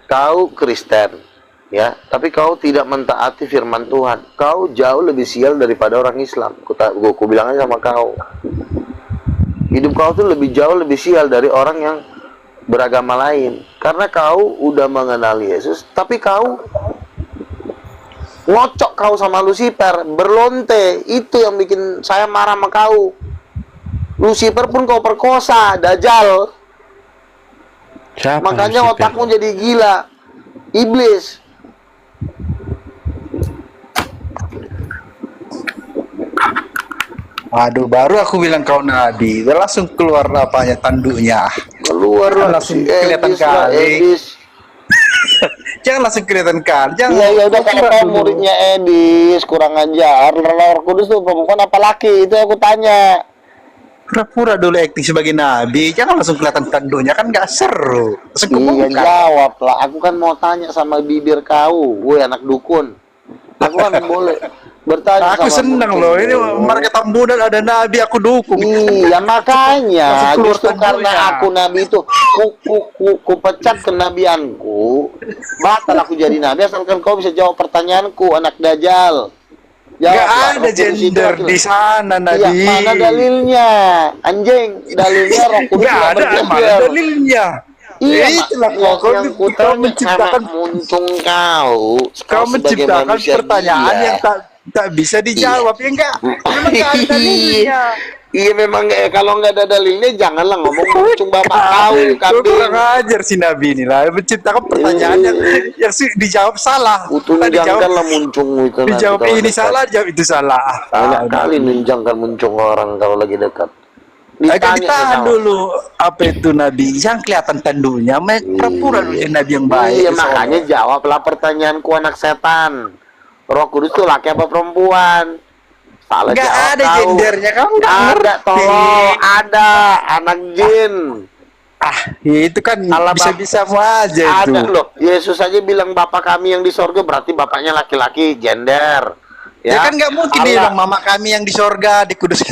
Kau Kristen ya, tapi kau tidak mentaati firman Tuhan. Kau jauh lebih sial daripada orang Islam. Aku bilang aja sama kau. Hidup kau tuh jauh lebih sial dari orang yang beragama lain. Karena kau udah mengenal Yesus, tapi kau ngocok kau sama Lucifer, berlonte. Itu yang bikin saya marah sama kau. Lucifer pun kau perkosa, Dajjal. Makanya otakmu jadi gila. Iblis. Aduh, baru aku bilang kau Nabi, dia langsung keluar apanya tanduknya. Keluar langsung kelihatan kali. Jangan langsung kelihatan kali. Iya udah kayak muridnya Edis, kurang ajar. Roh Kudus tuh perempuan apa laki? Itu aku tanya. Pura-pura dulu akting sebagai Nabi, jangan langsung kelihatan tanduknya, kan nggak seru. Iya jawab lah. Aku kan mau tanya sama bibir kau, gue anak dukun. Aku kan boleh bertanya. Aku senang loh, ini market Tambunan ada Nabi, aku dukung. Iya makanya, justru karena aku Nabi itu, ku pecat kenabianku, batal aku jadi Nabi, asalkan kau bisa jawab pertanyaanku, anak Dajjal. Gak ada gender di sana Nabi. Iya, mana dalilnya? Anjing, dalilnya Roh Kudus gak ada, mana dalilnya? Iya, itulah kau menciptakan muncung kau menciptakan pertanyaan yang tak bisa dijawab ya enggak? Memang gak ada dalilnya. Iya memang kalau nggak ada dalilnya janganlah ngomong muncung bapak kau kambing. Kurang ajar si Nabi ini lah menciptakan pertanyaan yang dijawab salah. Tunjangkanlah muncung itu. Dijawab ini salah, jawab itu salah. Banyak kali nunjangkan muncung orang kalau lagi dekat. Agak ditahan dulu apa itu Nabi yang kelihatan tanduknya, pura-pura dulu Nabi yang baik. Iya makanya jawablah pertanyaanku anak setan. Roh Kudus itu laki apa perempuan? Salah nggak jawab ada kau. gendernya, kamu nggak ada tolong, ada anak jin. Itu kan bisa-bisa aja itu. Ada loh. Yesus aja bilang Bapa kami yang di sorga, berarti bapaknya laki-laki, gender. Ya kan nggak mungkin bilang mama kami yang di sorga, di kudus.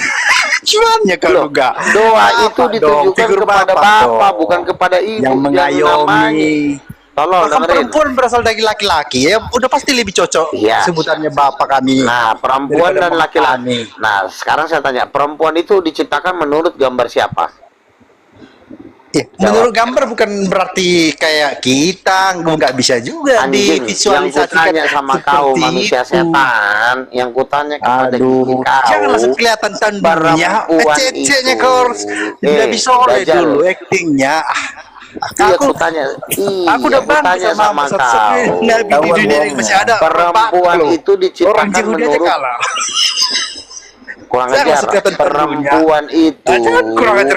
Cumannya kalau enggak. Doa itu ditujukan kepada Bapa, bukan kepada Ibu. Yang mengayomi. Tolong Bahkan dengerin. perempuan berasal dari laki-laki ya udah pasti lebih cocok Iya. sebutannya bapak kami. Nah, perempuan daripada dan mama laki-laki. kami. Nah, sekarang saya tanya, perempuan itu diciptakan menurut gambar siapa? Ya, menurut gambar bukan berarti kayak kita nggak bisa juga Anjing, yang divisualisasikan kutanya sama kau seperti manusia itu. setan, yang kutanya kepada gigi kau, Jangan langsung kelihatan tanduknya, perempuan ceceknya itu. kau harus lebih soleh Dajjal. dulu actingnya. Iya, kutanya, aku udah bangga kutanya sama kau. Nabi di dunia ini masih ada Perempuan loh. itu diciptakan Orang Yahudi aja menurut kalah. kurang Jangan ajar. langsung kelihatan Perempuan itu Jangan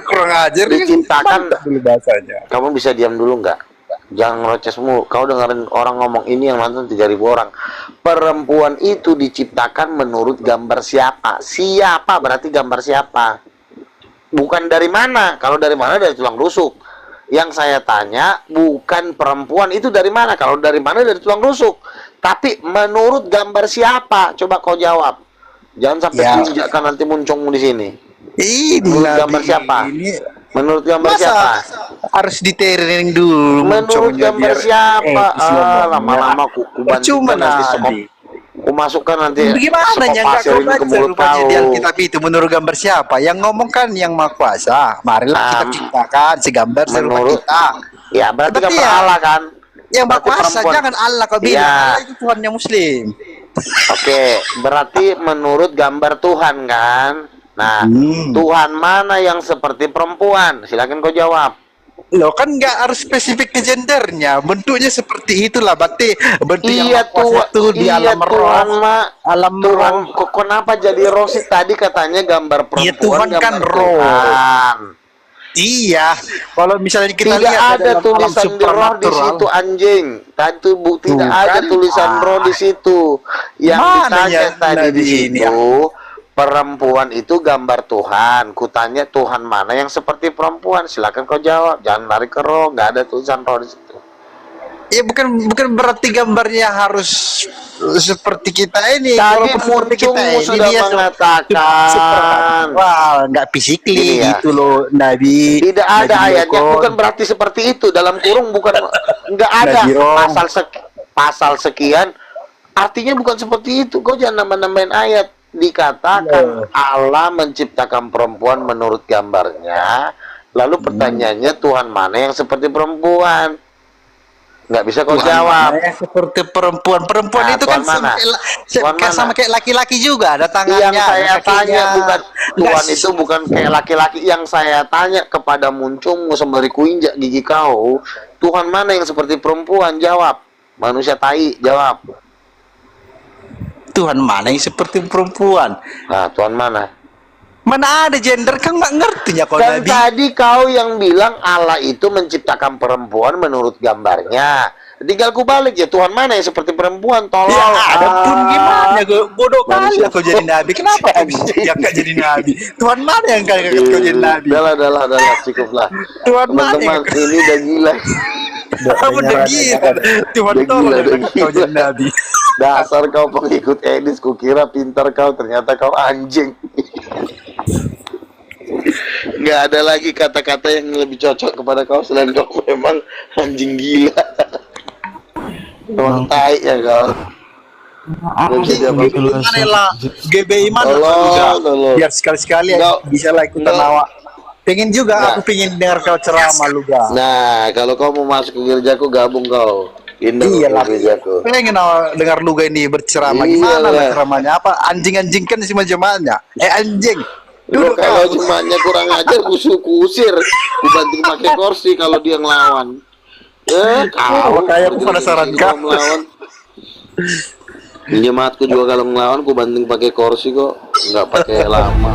kurang ajar. diciptakan. Mantap dulu bahasanya. Kamu bisa diam dulu nggak? Jangan ngerocesmu. Kau dengerin orang ngomong ini yang nonton 3.000 orang. Perempuan itu diciptakan menurut gambar siapa? Siapa berarti gambar siapa? Bukan dari mana. Kalau dari mana, dari tulang rusuk. Yang saya tanya bukan perempuan itu dari mana. Kalau dari mana, dari tulang rusuk. Tapi menurut gambar siapa? Coba kau jawab. Jangan sampai Ya. diinjakkan nanti muncungmu di sini. Ini Menurut Nabi gambar siapa? ini Menurut gambar masa siapa? harus di training dulu Menurut muncungnya gambar biar siapa? etis ngomongnya. Lama-lama ku Percuma bantingkan nanti Nabi. ku masukkan nanti Bagaimana sekop yang nggak pasir kau ini ke baca mulut rupanya di kau. Alkitab itu menurut gambar siapa? Yang ngomong kan yang Maha Kuasa. Marilah kita ciptakan segambar serupa menurut- kita. Ya berarti Berarti gambar ya, Allah kan? Yang Maha Berarti Kuasa, perempuan. jangan Allah kau bilang. Iya. Allah itu Tuhannya Muslim. Oke, berarti menurut gambar Tuhan kan? Nah, Tuhan mana yang seperti perempuan? Silakan kau jawab. Loh kan nggak harus spesifik ke gendernya, bentuknya seperti itulah. Berarti bentuk yang Iya Maha Kuasa itu di iya alam Tuhan roh. mah Alam Tuhan roh. kok kenapa jadi roh sih tadi katanya gambar perempuan? Iya, Tuhan gambar kan roh. Tuhan. Iya, kalau misalnya kita Tidak lihat ada dalam alam tulisan di roh di supernatural. situ anjing. Tadi tuh tidak Tuh, ada kan? tulisan roh di situ. Yang Mananya ditanya tadi di Nabi ini, situ perempuan itu gambar Tuhan. Kutanya Tuhan mana yang seperti perempuan? Silakan kau jawab. Jangan lari ke roh. Nggak ada tulisan roh di situ. Ya bukan berarti gambarnya harus seperti kita ini. Tadi Walaupun seperti kita muncungmu ini sudah dia mengatakan. wah, nggak physically Ini ya. gitu loh, Nabi. Tidak ada Nabi ayatnya, Yoko. bukan berarti seperti itu. Dalam kurung bukan, nggak ada Nabi Rom. pasal sekian. Artinya bukan seperti itu. Kau jangan nambah-nambahin ayat. Dikatakan Allah menciptakan perempuan menurut gambarnya. Lalu pertanyaannya Tuhan mana yang seperti perempuan? Nggak bisa kau Tuhan jawab. mana yang seperti perempuan. Perempuan Nah, itu kan Tuhan mana? Tuhan mana? sama kayak laki-laki juga, ada tangannya. Yang saya ada kakinya. tanya bukan Tuhan Nggak itu bukan kayak laki-laki. Yang saya tanya kepada muncungmu sembari kuinjak gigi kau, Tuhan mana yang seperti perempuan? Jawab. Manusia tai, jawab. Tuhan mana yang seperti perempuan? Nah, Tuhan mana? Mana ada gender, kan nggak ngerti ya kalau Kan Nabi. tadi kau yang bilang Allah itu menciptakan perempuan menurut gambarnya. Tinggal ku balik ya, Tuhan mana yang seperti perempuan? Tolong. Ya ada pun gimana, bodoh kali Manusia. kau jadi Nabi. Kenapa kau bisa diangkat jadi Nabi? Tuhan mana yang kau angkat kau jadi Nabi? Adalah, cukuplah. Tuhan mana Teman-teman, yang ini udah gila. udah gila? Tuhan Udah tolong gila, yang udah angkat kau gila. jadi Nabi. Dasar kau pengikut Edis, kukira pintar kau, ternyata kau anjing. Nggak ada lagi kata-kata yang lebih cocok kepada kau selain kau memang anjing gila. Memang tai ya kau. Nggak bisa diapa-apain. Mana GBI mana Tolong. biar sekali-sekali Nggak. bisa lah ikutan Nggak. awak. Pengen juga Nggak. aku pengen dengar kau ceramah lu ga. Nah, kalau kau mau masuk ke gerejaku, gabung kau. Pindah ke Iyalah. gerejaku. Pengen awak dengar lu ga ini berceramah. Gimana Iyalah. lah ceramahnya? Apa anjing-anjing kan sih jemaatnya? Anjing. Dulu Duduk kalau kau. jemaatnya kurang ajar, kusir, ku banting pakai kursi kalau dia ngelawan. Kau kayak aku penasaran kalau kau. melawan. Jemaatku juga kalau ngelawan, ku banting pakai kursi kok, nggak pakai lama.